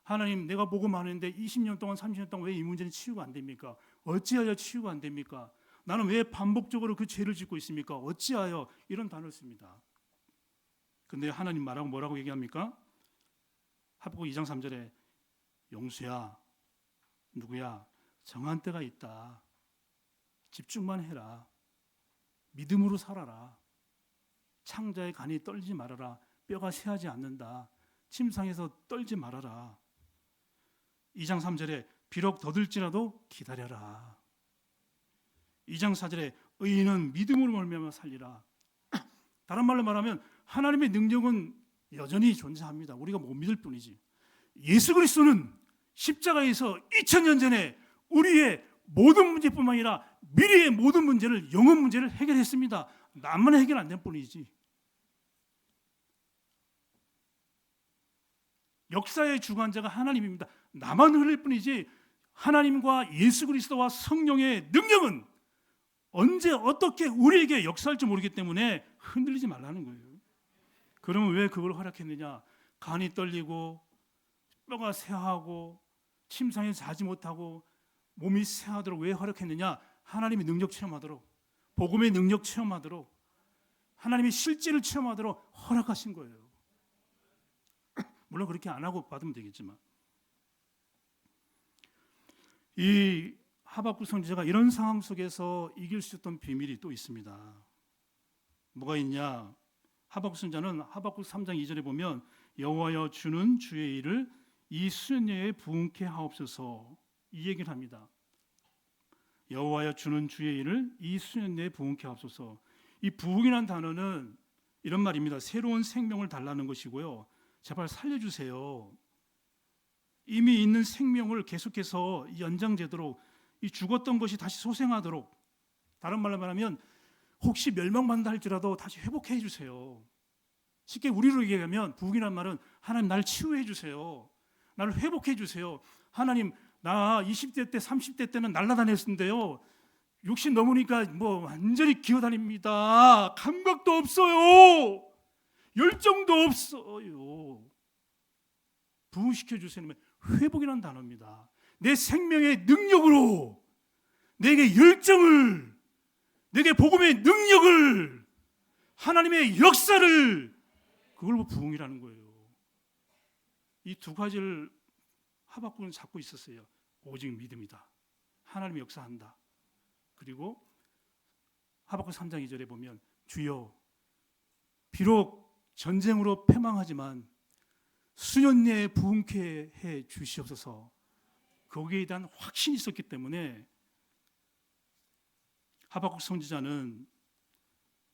하나님 내가 복음 아는데 20년 동안 30년 동안 왜 이 문제는 치유가 안 됩니까? 어찌하여 치유가 안 됩니까? 나는 왜 반복적으로 그 죄를 짓고 있습니까? 어찌하여, 이런 단어를 씁니다. 근데 하나님 말하고 뭐라고 얘기합니까? 하박국 2장 3절에 용수야, 누구야, 정한 때가 있다. 집중만 해라. 믿음으로 살아라. 창자의 간이 떨지 말아라. 뼈가 새하지 않는다. 침상에서 떨지 말아라. 2장 3절에 비록 더들지라도 기다려라. 2장 4절에 의인은 믿음으로 말미암아 살리라. 다른 말로 말하면 하나님의 능력은 여전히 존재합니다. 우리가 못 믿을 뿐이지. 예수 그리스도는 십자가에서 2000년 전에 우리의 모든 문제뿐만 아니라 미래의 모든 문제를, 영혼 문제를 해결했습니다. 나만 해결 안 된 뿐이지. 역사의 주관자가 하나님입니다. 나만 흐를 뿐이지 하나님과 예수 그리스도와 성령의 능력은 언제 어떻게 우리에게 역사할지 모르기 때문에 흔들리지 말라는 거예요. 그러면 왜 그걸 허락했느냐? 간이 떨리고 뼈가 새하고 침상에 자지 못하고 몸이 새하도록 왜 허락했느냐? 하나님의 능력 체험하도록, 복음의 능력 체험하도록, 하나님의 실제를 체험하도록 허락하신 거예요. 물론 그렇게 안 하고 받으면 되겠지만, 이 하박국 선지자가 이런 상황 속에서 이길 수 있던 비밀이 또 있습니다. 뭐가 있냐? 하박국 선지자는 하박국 3장 2절에 보면 여호와여 주는 주의 일을 이 수년여에 부응케 하옵소서, 이 얘기를 합니다. 여호와여 주는 주의 일을 이 수년여에 부응케 하옵소서. 이 부응이라는 단어는 이런 말입니다. 새로운 생명을 달라는 것이고요. 제발 살려주세요. 이미 있는 생명을 계속해서 연장되도록, 이 죽었던 것이 다시 소생하도록, 다른 말로 말하면 혹시 멸망받는다 할지라도 다시 회복해 주세요. 쉽게 우리로 얘기하면 부흥이란 말은 하나님 나를 치유해 주세요. 나를 회복해 주세요. 하나님 나 20대 때 30대 때는 날라다녔는데요. 60 넘으니까 뭐 완전히 기어다닙니다. 감각도 없어요. 열정도 없어요. 부흥시켜 주세요. 회복이라는 단어입니다. 내 생명의 능력으로 내게 열정을, 내게 복음의 능력을, 하나님의 역사를, 그걸 부흥이라는 거예요. 이 두 가지를 하박국은 잡고 있었어요. 오직 믿음이다. 하나님의 역사한다. 그리고 하박국 3장 2절에 보면 주여 비록 전쟁으로 패망하지만 수년 내에 부흥케 해 주시옵소서. 거기에 대한 확신이 있었기 때문에 하박국 선지자는,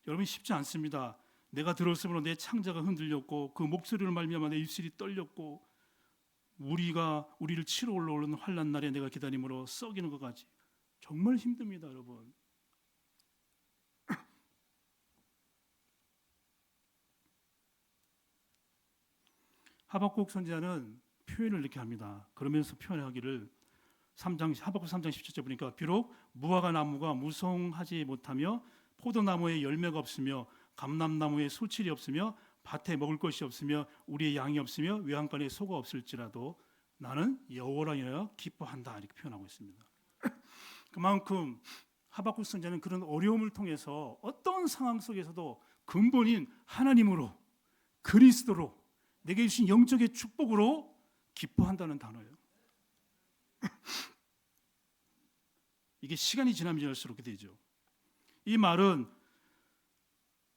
여러분 쉽지 않습니다. 내가 들었으므로 내 창자가 흔들렸고 그 목소리를 말미암아 내 입술이 떨렸고 우리를 치러 올라오는 환난 날에 내가 기다림으로 썩이는 것 같이. 정말 힘듭니다, 여러분. 하박국 선지자는 표현을 이렇게 합니다. 그러면서 표현하기를 하박국 3장 17절 보니까 비록 무화과 나무가 무성하지 못하며 포도나무에 열매가 없으며 감람나무에 소칠이 없으며 밭에 먹을 것이 없으며 우리의 양이 없으며 외양간에 소가 없을지라도 나는 여호와라 인하여 기뻐한다 이렇게 표현하고 있습니다. 그만큼 하박국 선지자는 그런 어려움을 통해서 어떤 상황 속에서도 근본인 하나님으로 그리스도로 내게 주신 영적인 축복으로 기뻐한다는 단어예요. 이게 시간이 지나면 지날수록 그렇게 되죠. 이 말은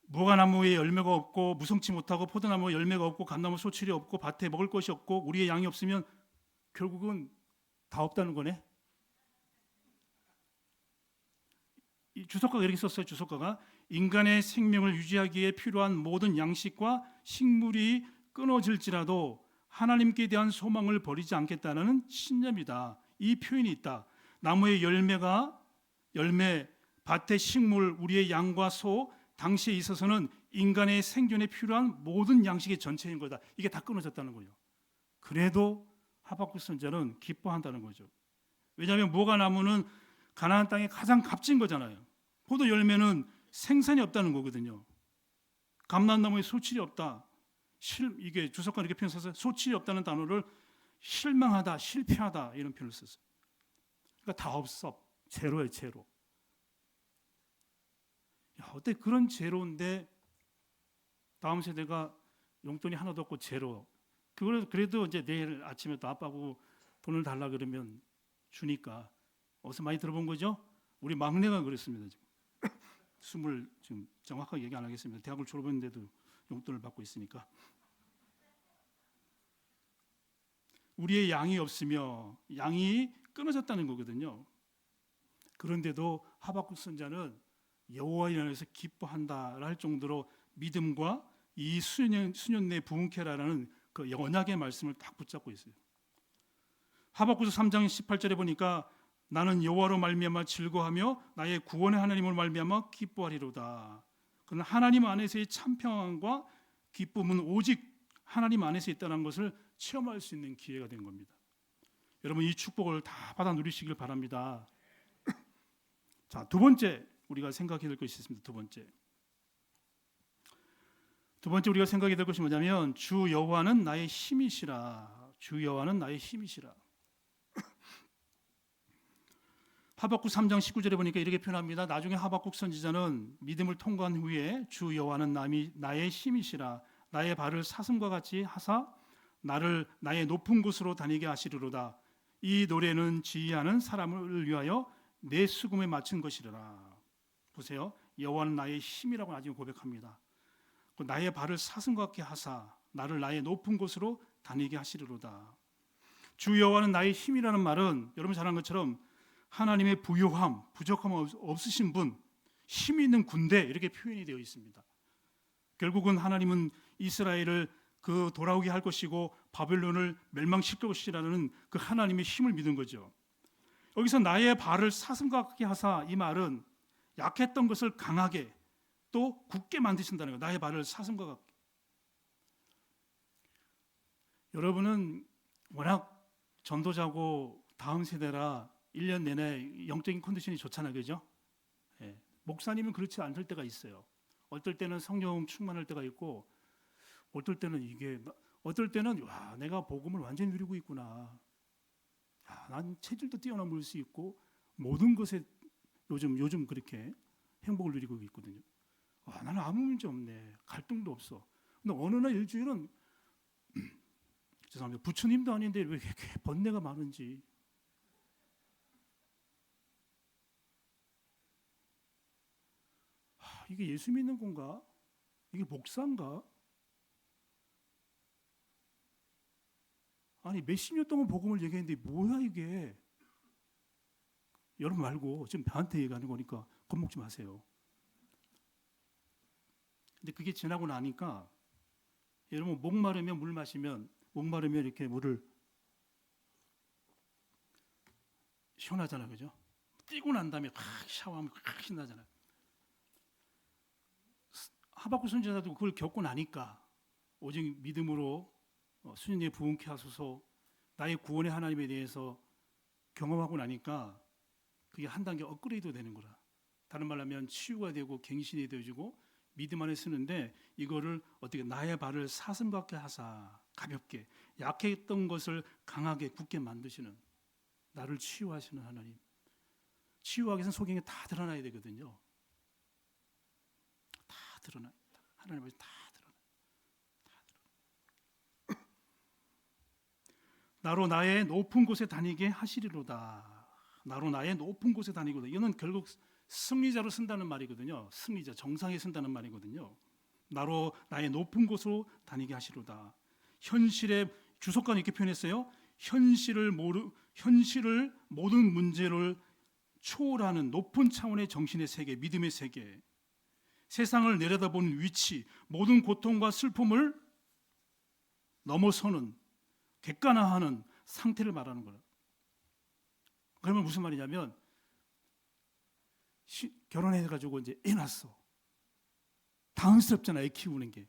무화과나무에 열매가 없고 무성치 못하고 포도나무에 열매가 없고 감나무 소출이 없고 밭에 먹을 것이 없고 우리의 양이 없으면 결국은 다 없다는 거네. 이 주석가가 이렇게 썼어요. 주석가가 인간의 생명을 유지하기에 필요한 모든 양식과 식물이 끊어질지라도 하나님께 대한 소망을 버리지 않겠다는 신념이다. 이 표현이 있다. 나무의 열매, 밭의 식물, 우리의 양과 소, 당시에 있어서는 인간의 생존에 필요한 모든 양식의 전체인 거다. 이게 다 끊어졌다는 거예요. 그래도 하박국 선지자는 기뻐한다는 거죠. 왜냐하면 무화과나무는 가나안 땅에 가장 값진 거잖아요. 포도 열매는 생산이 없다는 거거든요. 감람나무에 소출이 없다. 이게 주석가 이렇게 표현해서 소출이 없다는 단어를 실망하다, 실패하다 이런 표현을 썼어요. 그러니까 다 없어. 제로예요, 제로. 야, 어때 그런 제로인데 다음 세대가 용돈이 하나도 없고 제로. 그래도 이제 내일 아침에 또 아빠하고 돈을 달라 그러면 주니까 어디서 많이 들어본 거죠? 우리 막내가 그랬습니다. 지금 정확하게 얘기 안 하겠습니다. 대학을 졸업했는데도 용돈을 받고 있으니까. 우리의 양이 없으며 양이 끊어졌다는 거거든요. 그런데도 하박국 선지자는 여호와 인하여서 기뻐한다 할 정도로 믿음과 이 수년 내 부흥케라라는 그 언약의 말씀을 딱 붙잡고 있어요. 하박국서 3장 18절에 보니까 나는 여호와로 말미암아 즐거하며 나의 구원의 하나님을 말미암아 기뻐하리로다. 그러나 하나님 안에서의 참 평안과 기쁨은 오직 하나님 안에서 있다는 것을 체험할 수 있는 기회가 된 겁니다. 여러분 이 축복을 다 받아 누리시길 바랍니다. 자, 두 번째 우리가 생각해야 될 것이 있습니다. 두 번째 우리가 생각해야 될 것이 뭐냐면 주 여호와는 나의 힘이시라. 주 여호와는 나의 힘이시라. 하박국 3장 19절에 보니까 이렇게 표현합니다. 나중에 하박국 선지자는 믿음을 통과한 후에 주 여호와는 나의 힘이시라. 나의 발을 사슴과 같이 하사 나를 나의 높은 곳으로 다니게 하시리로다. 이 노래는 지휘하는 사람을 위하여 내 수금에 맞춘 것이라. 보세요. 여호와는 나의 힘이라고 나중에 고백합니다. 나의 발을 사슴과 같게 하사 나를 나의 높은 곳으로 다니게 하시리로다. 주 여호와는 나의 힘이라는 말은 여러분 잘 아는 것처럼 하나님의 부요함, 부족함 없으신 분, 힘 있는 군대 이렇게 표현이 되어 있습니다. 결국은 하나님은 이스라엘을 그 돌아오게 할 것이고 바벨론을 멸망시킬 것이라는 그 하나님의 힘을 믿은 거죠. 여기서 나의 발을 사슴과 같게 하사 이 말은 약했던 것을 강하게 또 굳게 만드신다는 거예요. 나의 발을 사슴과 같게. 여러분은 워낙 전도자고 다음 세대라 1년 내내 영적인 컨디션이 좋잖아요. 그죠? 예. 목사님은 그렇지 않을 때가 있어요. 어떨 때는 성령 충만할 때가 있고 어떨 때는 와, 내가 복음을 완전히 누리고 있구나. 야, 난 체질도 뛰어넘을 수 있고 모든 것에 요즘 그렇게 행복을 누리고 있거든요. 와, 나는 아무 문제 없네. 갈등도 없어. 근데 어느 날 일주일은 죄송합니다. 부처님도 아닌데 왜 이렇게 번뇌가 많은지. 이게 예수 믿는 건가? 이게 목사인가? 아니 몇십 년 동안 복음을 얘기했는데 뭐야 이게? 여러분 말고 지금 나한테 얘기하는 거니까 겁먹지 마세요. 근데 그게 지나고 나니까 여러분 목마르면 물 마시면 목마르면 이렇게 물을 시원하잖아요, 그죠? 뛰고 난 다음에 확 샤워하면 확 신나잖아요. 하박국 선지자도 그걸 겪고 나니까 오직 믿음으로 수님의 부흥케 하소서 나의 구원의 하나님에 대해서 경험하고 나니까 그게 한 단계 업그레이드 되는 거라. 다른 말로 하면 치유가 되고 갱신이 되어지고 믿음 안에 쓰는데 이거를 어떻게 나의 발을 사슴 같게 하사 가볍게 약했던 것을 강하게 굳게 만드시는 나를 치유하시는 하나님. 치유하기 위해서는 속에 다 드러나야 되거든요. 다 드러나. 하나님 앞에 다 드러나. 나로 나의 높은 곳에 다니게 하시리로다. 나로 나의 높은 곳에 다니고다. 이거는 결국 승리자로 쓴다는 말이거든요. 승리자, 정상에 쓴다는 말이거든요. 나로 나의 높은 곳으로 다니게 하시로다. 현실의 주석가는 이렇게 표현했어요. 현실을 모든 문제를 초월하는 높은 차원의 정신의 세계, 믿음의 세계, 세상을 내려다보는 위치, 모든 고통과 슬픔을 넘어서는 객관화하는 상태를 말하는 거예요. 그러면 무슨 말이냐면 결혼해가지고 이제 애 낳았어. 당황스럽잖아, 애 키우는 게.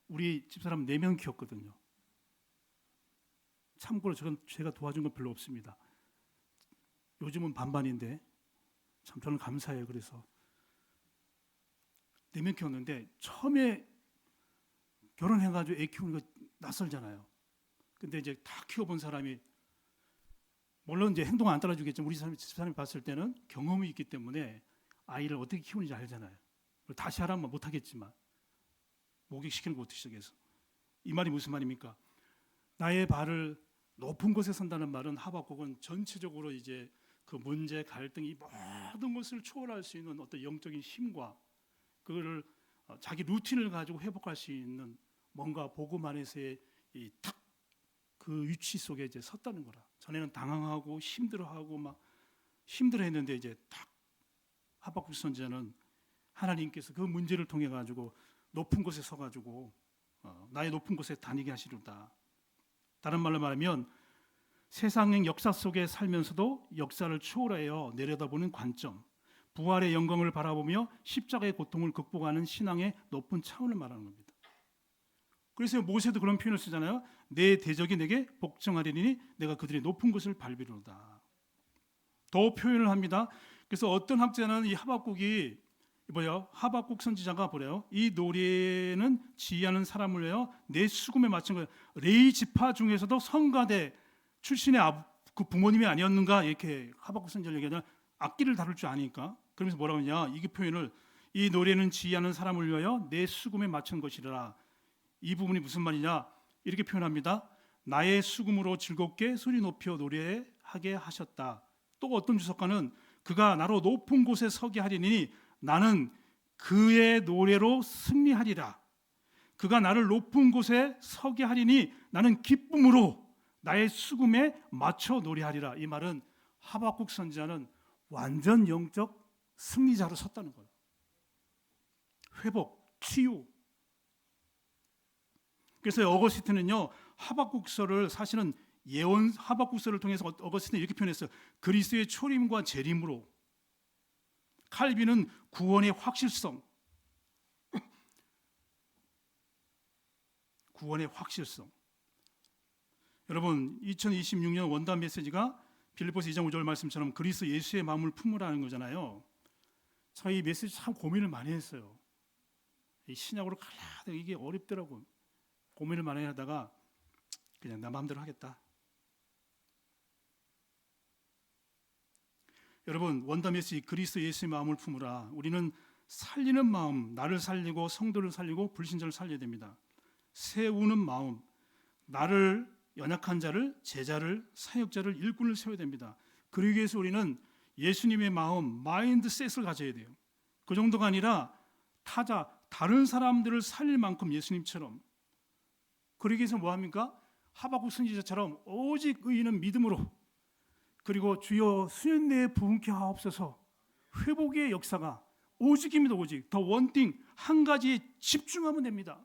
우리 집사람 4명 키웠거든요. 참고로 제가 도와준 건 별로 없습니다. 요즘은 반반인데 참 저는 감사해요. 그래서 4명 키웠는데 처음에 결혼해가지고 애 키우는 거 낯설잖아요. 근데 이제 다 키워본 사람이 물론 이제 행동 안 따라주겠지만 우리 집사람이 봤을 때는 경험이 있기 때문에 아이를 어떻게 키우는지 알잖아요. 다시 하라면 못하겠지만 목욕시키는 것부터 시작해서 이 말이 무슨 말입니까? 나의 발을 높은 곳에 선다는 말은 하박국은 전체적으로 이제 그 문제, 갈등, 이 모든 것을 초월할 수 있는 어떤 영적인 힘과 그거를 자기 루틴을 가지고 회복할 수 있는 뭔가 복음 안에서의 이 탁 그 위치 속에 이제 섰다는 거라. 전에는 당황하고 힘들어하고 막 힘들어했는데 이제 딱 하박국 선지자는 하나님께서 그 문제를 통해 가지고 높은 곳에 서 가지고 나의 높은 곳에 다니게 하시리로다. 다른 말로 말하면 세상의 역사 속에 살면서도 역사를 초월하여 내려다보는 관점, 부활의 영광을 바라보며 십자가의 고통을 극복하는 신앙의 높은 차원을 말하는 겁니다. 그래서 모세도 그런 표현을 쓰잖아요. 내 대적이 내게 복종하리니 내가 그들의 높은 곳을 밟으리로다. 더 표현을 합니다. 그래서 어떤 학자는 이 하박국이 하박국 선지자가 뭐래요? 이 노래는 지휘하는 사람을 위하여 내 수금에 맞춘 거예요. 레위 지파 중에서도 성가대 출신의 그 부모님이 아니었는가 이렇게 하박국 선지자를 얘기하잖아요. 악기를 다룰 줄 아니까. 그러면서 뭐라고 하냐? 이 표현을 이 노래는 지휘하는 사람을 위하여 내 수금에 맞춘 것이라. 이 부분이 무슨 말이냐? 이렇게 표현합니다. 나의 수금으로 즐겁게 소리 높여 노래하게 하셨다. 또 어떤 주석가는 그가 나로 높은 곳에 서게 하리니 나는 그의 노래로 승리하리라. 그가 나를 높은 곳에 서게 하리니 나는 기쁨으로 나의 수금에 맞춰 노래하리라. 이 말은 하박국 선지자는 완전 영적 승리자로 섰다는 거예요. 회복, 치유. 그래서 어거스틴은요 하박국서를 사실은 예언 하박국서를 통해서 어거스틴은 이렇게 표현했어요. 그리스도의 초림과 재림으로. 칼빈은 구원의 확실성. 구원의 확실성. 여러분 2026년 원단 메시지가 빌립보서 2장 5절 말씀처럼 그리스도 예수의 마음을 품으라는 거잖아요. 제가 이 메시지 참 고민을 많이 했어요. 이 신약으로 갈라 이게 어렵더라고요. 고민을 많이 하다가 그냥 나 마음대로 하겠다. 여러분 원단 메시지 그리스도 예수의 마음을 품으라. 우리는 살리는 마음, 나를 살리고 성도를 살리고 불신자를 살려야 됩니다. 세우는 마음, 나를 연약한 자를, 제자를, 사역자를, 일꾼을 세워야 됩니다. 그러기 위해서 우리는 예수님의 마음, 마인드셋을 가져야 돼요. 그 정도가 아니라 타자, 다른 사람들을 살릴 만큼 예수님처럼. 그러기 위해서 뭐합니까? 하박국 선지자처럼 오직 의인은 믿음으로, 그리고 주여 수년 내에 부흥케 하옵소서, 회복의 역사가 오직입니다. 오직. 더 원띵, 한 가지에 집중하면 됩니다.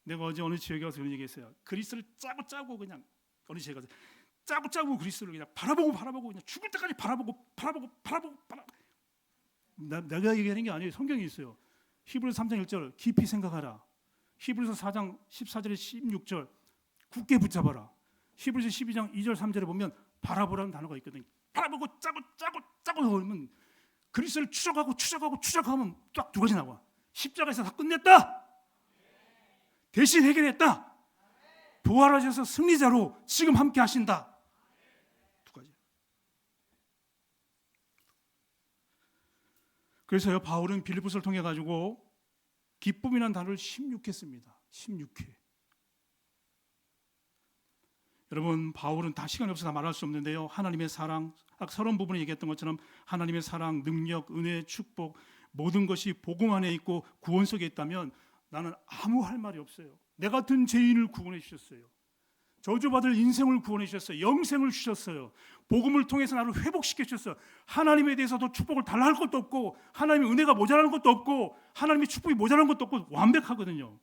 내가 어제 어느 지역에 가서 그런 얘기했어요. 그리스를 짜고 그냥 어느 지역에 가서 짜고 그리스를 그냥 바라보고 그냥 죽을 때까지 바라보고. 내가 얘기하는 게 아니에요. 성경이 있어요. 히브리서 3장 1절 깊이 생각하라. 히브리서 4장 14절에 16절 굳게 붙잡아라. 히브리서 12장 2절 3절에 보면 바라보라는 단어가 있거든요. 바라보고 짜고 그러면 그리스도를 추적하면 딱 두 가지 나와. 십자가에서 다 끝냈다. 대신 해결했다. 부활하셔서 승리자로 지금 함께 하신다. 두 가지. 그래서요, 바울은 빌립보서를 통해 가지고 기쁨이라는 단어를 16회 씁니다. 16회. 여러분, 바울은 다 시간이 없어서 다 말할 수 없는데요, 하나님의 사랑, 아까 서론 부분에 얘기했던 것처럼 하나님의 사랑, 능력, 은혜, 축복, 모든 것이 복음 안에 있고 구원 속에 있다면 나는 아무 할 말이 없어요. 내 같은 죄인을 구원해 주셨어요. 저주받을 인생을 구원해 주셨어요. 영생을 주셨어요. 복음을 통해서 나를 회복시켜 주셨어요. 하나님에 대해서도 축복을 달라 할 것도 없고, 하나님의 은혜가 모자라는 것도 없고, 하나님의 축복이 모자라는 것도 없고, 완벽하거든요.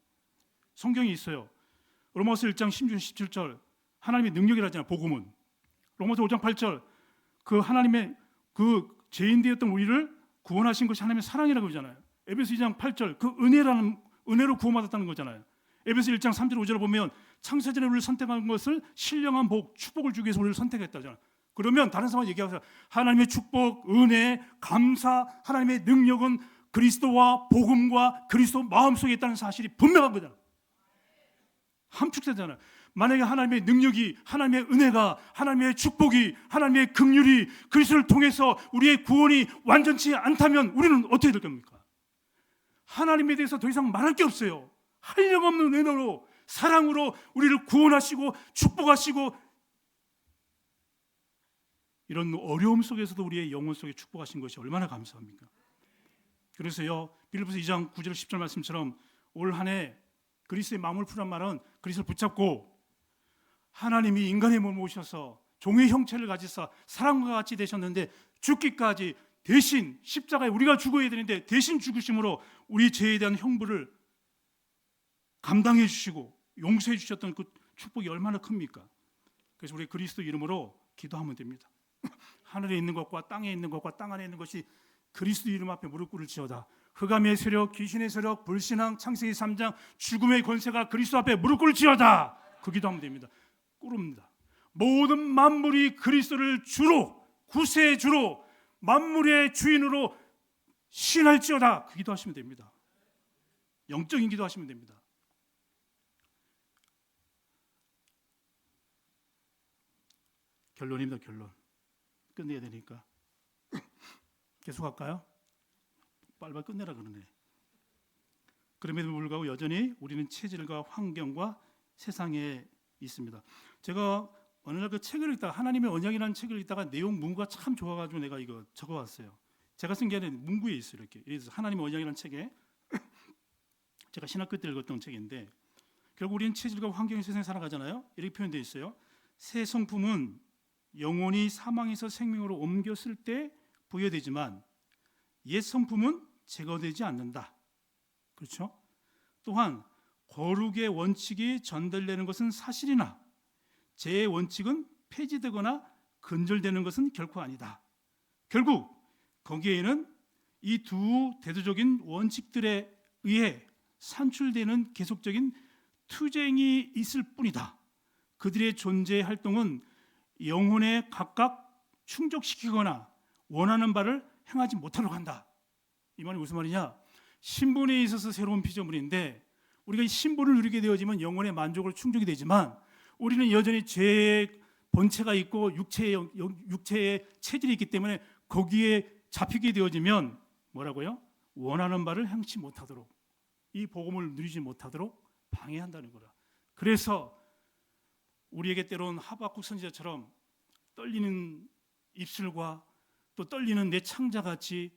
성경이 있어요. 로마서 1장 16절 17절 하나님의 능력이라잖아요. 복음은. 로마서 5장 8절 그 하나님의 그 죄인 되었던 우리를 구원하신 것이 하나님의 사랑이라고 그러잖아요. 에베소 2장 8절 그 은혜로 구원받았다는 거잖아요. 에베소 1장 3절 5절을 보면 창세전에 우리를 선택한 것을 신령한 복, 축복을 주기 위해서 우리를 선택했다잖아요. 그러면 다른 사람 얘기하세요. 하나님의 축복, 은혜, 감사, 하나님의 능력은 그리스도와 복음과 그리스도 마음속에 있다는 사실이 분명한 거잖아요. 함축되잖아요. 만약에 하나님의 능력이, 하나님의 은혜가, 하나님의 축복이, 하나님의 긍휼이 그리스도를 통해서 우리의 구원이 완전치 않다면 우리는 어떻게 될 겁니까? 하나님에 대해서 더 이상 말할 게 없어요. 한량없는 은혜로, 사랑으로 우리를 구원하시고 축복하시고, 이런 어려움 속에서도 우리의 영혼 속에 축복하신 것이 얼마나 감사합니까? 그래서요, 빌립보서 2장 9절 10절 말씀처럼 올 한 해 그리스도의 마음을 푸란 말은 그리스도를 붙잡고 하나님이 인간의 몸을 오셔서 종의 형체를 가지사 사람과 같이 되셨는데 죽기까지 대신 십자가에 우리가 죽어야 되는데 대신 죽으심으로 우리 죄에 대한 형벌을 감당해 주시고 용서해 주셨던 그 축복이 얼마나 큽니까? 그래서 우리 그리스도 이름으로 기도하면 됩니다. 하늘에 있는 것과 땅에 있는 것과 땅 안에 있는 것이 그리스도 이름 앞에 무릎 꿇을지어다. 흑암의 세력, 귀신의 세력, 불신앙, 창세기 3장 죽음의 권세가 그리스도 앞에 무릎 꿇을지어다. 그 기도하면 됩니다. 꿇습니다. 모든 만물이 그리스도를 주로, 구세의 주로, 만물의 주인으로 신할지어다. 그 기도하시면 됩니다. 영적인 기도하시면 됩니다. 결론입니다. 결론. 끝내야 되니까 계속 할까요? 빨리빨리 끝내라 그러네. 그럼에도 불구하고 여전히 우리는 체질과 환경과 세상에 있습니다. 제가 어느 날 그 책을 읽다가 하나님의 언약이라는 책을 읽다가 내용 문구가 참 좋아가지고 내가 이거 적어왔어요. 제가 쓴 게 아니라 문구에 있어요. 이렇게. 그래서 하나님의 언약이라는 책에 제가 신학교 때 읽었던 책인데, 결국 우리는 체질과 환경의 세상에 살아가잖아요. 이렇게 표현되어 있어요. 새 성품은 영혼이 사망에서 생명으로 옮겼을 때 부여되지만 옛 성품은 제거되지 않는다. 그렇죠? 또한 거룩의 원칙이 전달되는 것은 사실이나 죄의 원칙은 폐지되거나 근절되는 것은 결코 아니다. 결국 거기에는 이 두 대조적인 원칙들에 의해 산출되는 계속적인 투쟁이 있을 뿐이다. 그들의 존재 활동은 영혼에 각각 충족시키거나 원하는 바를 행하지 못하도록 한다. 이 말이 무슨 말이냐? 신분에 있어서 새로운 피조물인데 우리가 이 신분을 누리게 되어지면 영혼의 만족을 충족이 되지만 우리는 여전히 죄의 본체가 있고 육체의 체질이 있기 때문에 거기에 잡히게 되어지면 뭐라고요? 원하는 바를 행치 못하도록, 이 복음을 누리지 못하도록 방해한다는 거라. 그래서 우리에게 때론 하박국 선지자처럼 떨리는 입술과 또 떨리는 내 창자같이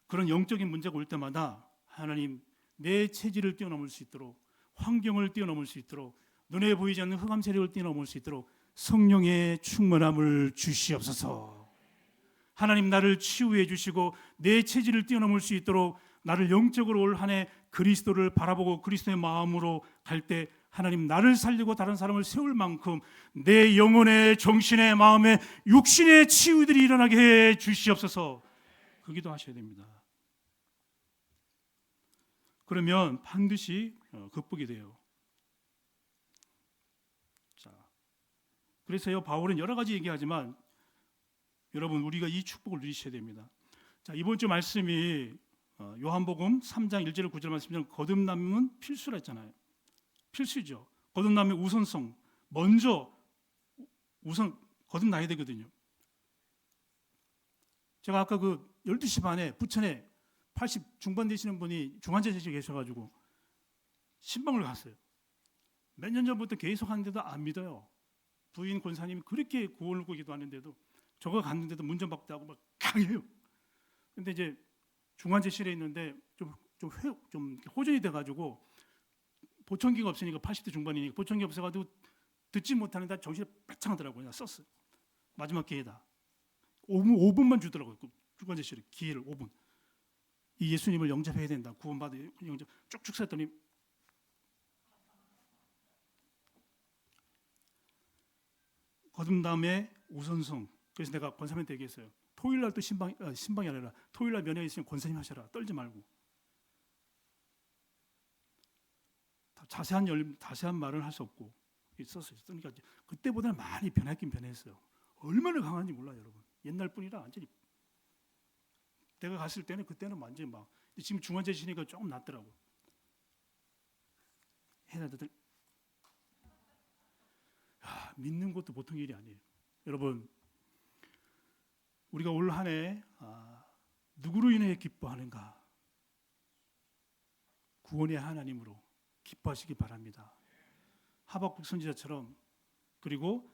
그런 영적인 문제가 올 때마다 하나님, 내 체질을 뛰어넘을 수 있도록, 환경을 뛰어넘을 수 있도록, 눈에 보이지 않는 흑암 세력을 뛰어넘을 수 있도록 성령의 충만함을 주시옵소서. 하나님 나를 치유해 주시고 내 체질을 뛰어넘을 수 있도록 나를 영적으로 올 한 해 그리스도를 바라보고 그리스도의 마음으로 갈 때 하나님 나를 살리고 다른 사람을 세울 만큼 내 영혼의 정신의 마음의 육신의 치유들이 일어나게 해 주시옵소서. 그 기도하셔야 됩니다. 그러면 반드시 극복이 돼요. 자, 그래서요 바울은 여러 가지 얘기하지만 여러분 우리가 이 축복을 누리셔야 됩니다. 자, 이번 주 말씀이 요한복음 3장 1절 9절 말씀처럼 거듭남은 필수라 했잖아요. 필수죠. 거듭남의 우선성, 먼저 우선 거듭나야 되거든요. 제가 아까 그 12시 반에 부천에 80 중반 되시는 분이 중환자실에 계셔가지고 신방을 갔어요. 몇 년 전부터 계속 하는데도 안 믿어요. 부인 권사님이 그렇게 구원을 구기도 하는데도 저거 갔는데도 문전박대 하고 막 강해요. 근데 이제 중환자실에 있는데 좀 호전이 돼가지고 보청기가 없으니까 80대 중반이니까 보청기 없어가지고 듣지 못하는데 정신이 빼창하더라고요. 그냥 썼어요. 마지막 기회다. 5분만 주더라고요. 그 중환자실에 기회를 5분. 이 예수님을 영접해야 된다. 구원받아 영접 쭉쭉 썼더니 거듭남의 우선성. 그래서 내가 권사님한테 얘기했어요. 토요일 날도 신방이 아니라 토요일 날 면회 있으면 권사님 하셔라. 떨지 말고. 자세한 말을 할 수 없고 썼어요. 그러니까 그때보다는 많이 변했긴 변했어요. 얼마나 강한지 몰라요, 여러분. 옛날 뿐이라 완전히 내가 갔을 때는 그때는 완전히 막 지금 중환자실이니까 조금 낫더라고. 해나들 믿는 것도 보통 일이 아니에요. 여러분 우리가 올 한 해 누구로 인해 기뻐하는가? 구원의 하나님으로 기뻐하시기 바랍니다. 하박국 선지자처럼 그리고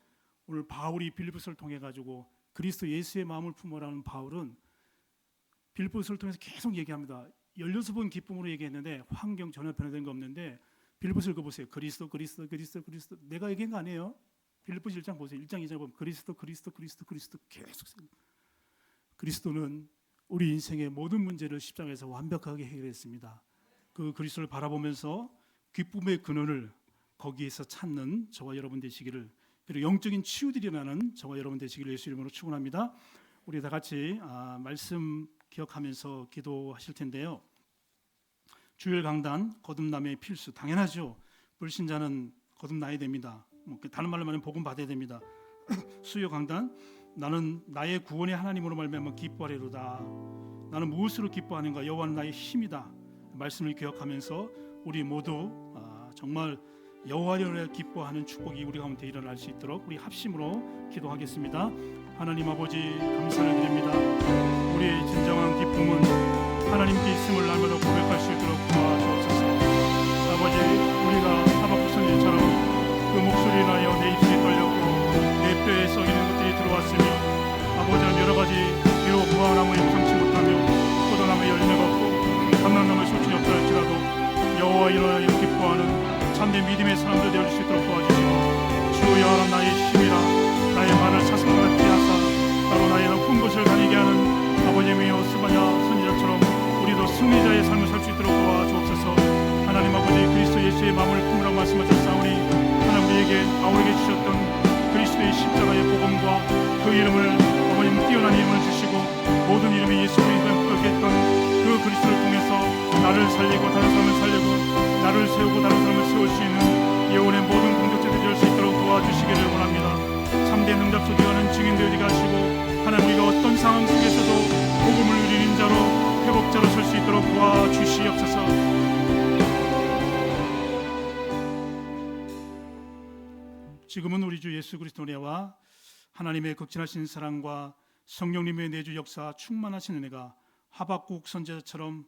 오늘 바울이 빌립보서를 통해 가지고 그리스도 예수의 마음을 품으라는 바울은 빌립보서를 통해서 계속 얘기합니다. 16번 기쁨으로 얘기했는데 환경 전혀 변화된 거 없는데 빌립보서 읽어보세요. 그리스도 내가 얘기한 거 아니에요. 빌립보서 1장 보세요. 1장 2장 보면 그리스도 계속 그리스도는 우리 인생의 모든 문제를 십자가에서 완벽하게 해결했습니다. 그 그리스도를 바라보면서 기쁨의 근원을 거기에서 찾는 저와 여러분 되시기를, 그리고 영적인 치유들이 일어나는 저와 여러분 되시기를 예수 이름으로 축원합니다. 우리 다 같이 말씀 기억하면서 기도하실 텐데요. 주일 강단 거듭남의 필수 당연하죠. 불신자는 거듭나야 됩니다. 다른 말로 말하면 복음 받아야 됩니다. 수요 강단 나는 나의 구원의 하나님으로 말미암아 기뻐하리로다. 나는 무엇으로 기뻐하는가? 여호와는 나의 힘이다. 말씀을 기억하면서 우리 모두 정말 여호와를 기뻐하는 축복이 우리 가운데 일어날 수 있도록 우리 합심으로 기도하겠습니다. 하나님 아버지 감사를 드립니다. 우리의 진정한 기쁨은 하나님께 있음을 날마다 고백할 수 있도록 도와주옵소서. 아버지 우리가 하박국 선지자처럼 그 목소리에 인하여 내 입술이 떨렸고 내 뼈에 썩이는 것들이 들어왔으며 아버지는 여러 가지 비록 무화과나무에 참지 못하며 포도나무에 열매가 없고 감람나무에 소출이 없다 할지라도 여호와 인하여 기뻐하는 참된 믿음의 사람들 되어줄 수 있도록 도와주시고 주여 나의 힘이라 나의 말을 사슴과 같게 하사 바로 나의 높은 곳을 다니게 하는 아버님이여 스바냐 선지자처럼 우리도 승리자의 삶을 살 수 있도록 도와주옵소서. 하나님 아버지 그리스도 예수의 마음을 품으라고 말씀하셨사오니 하나님 우리에게 바울에게 주셨던 그리스도의 십자가의 복음과 그 이름을 아버님 뛰어난 이름을 주시고 모든 이름이 예수 그리스도에 끄겠던 그 그리스도를 통해서 나를 살리고 다른 사람을 살리고 나를 세우고 다른 사람을 세울 수 있는 예언의 모든 공동체들이 될 수 있도록 도와주시기를 원합니다. 참된 응답 소지하는 증인 되게 하시고 하나님 우리가 어떤 상황 속에서도 복음을 누리는 자로 회복자로 설 수 있도록 도와주시옵소서. 지금은 우리 주 예수 그리스도의 은혜와 하나님의 극진하신 사랑과 성령님의 내주 역사 충만하신 은혜가 하박국 선지자처럼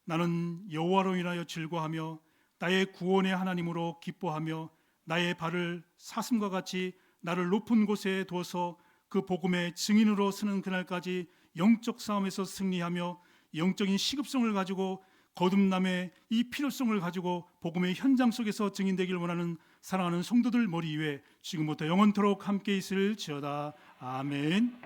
나는 여호와로 인하여 즐거하며 나의 구원의 하나님으로 기뻐하며 나의 발을 사슴과 같이 나를 높은 곳에 두어서 그 복음의 증인으로 서는 그날까지 영적 싸움에서 승리하며 영적인 시급성을 가지고 거듭남의 이 필요성을 가지고 복음의 현장 속에서 증인되기를 원하는 사랑하는 성도들 머리 위에 지금부터 영원토록 함께 있을지어다. 아멘.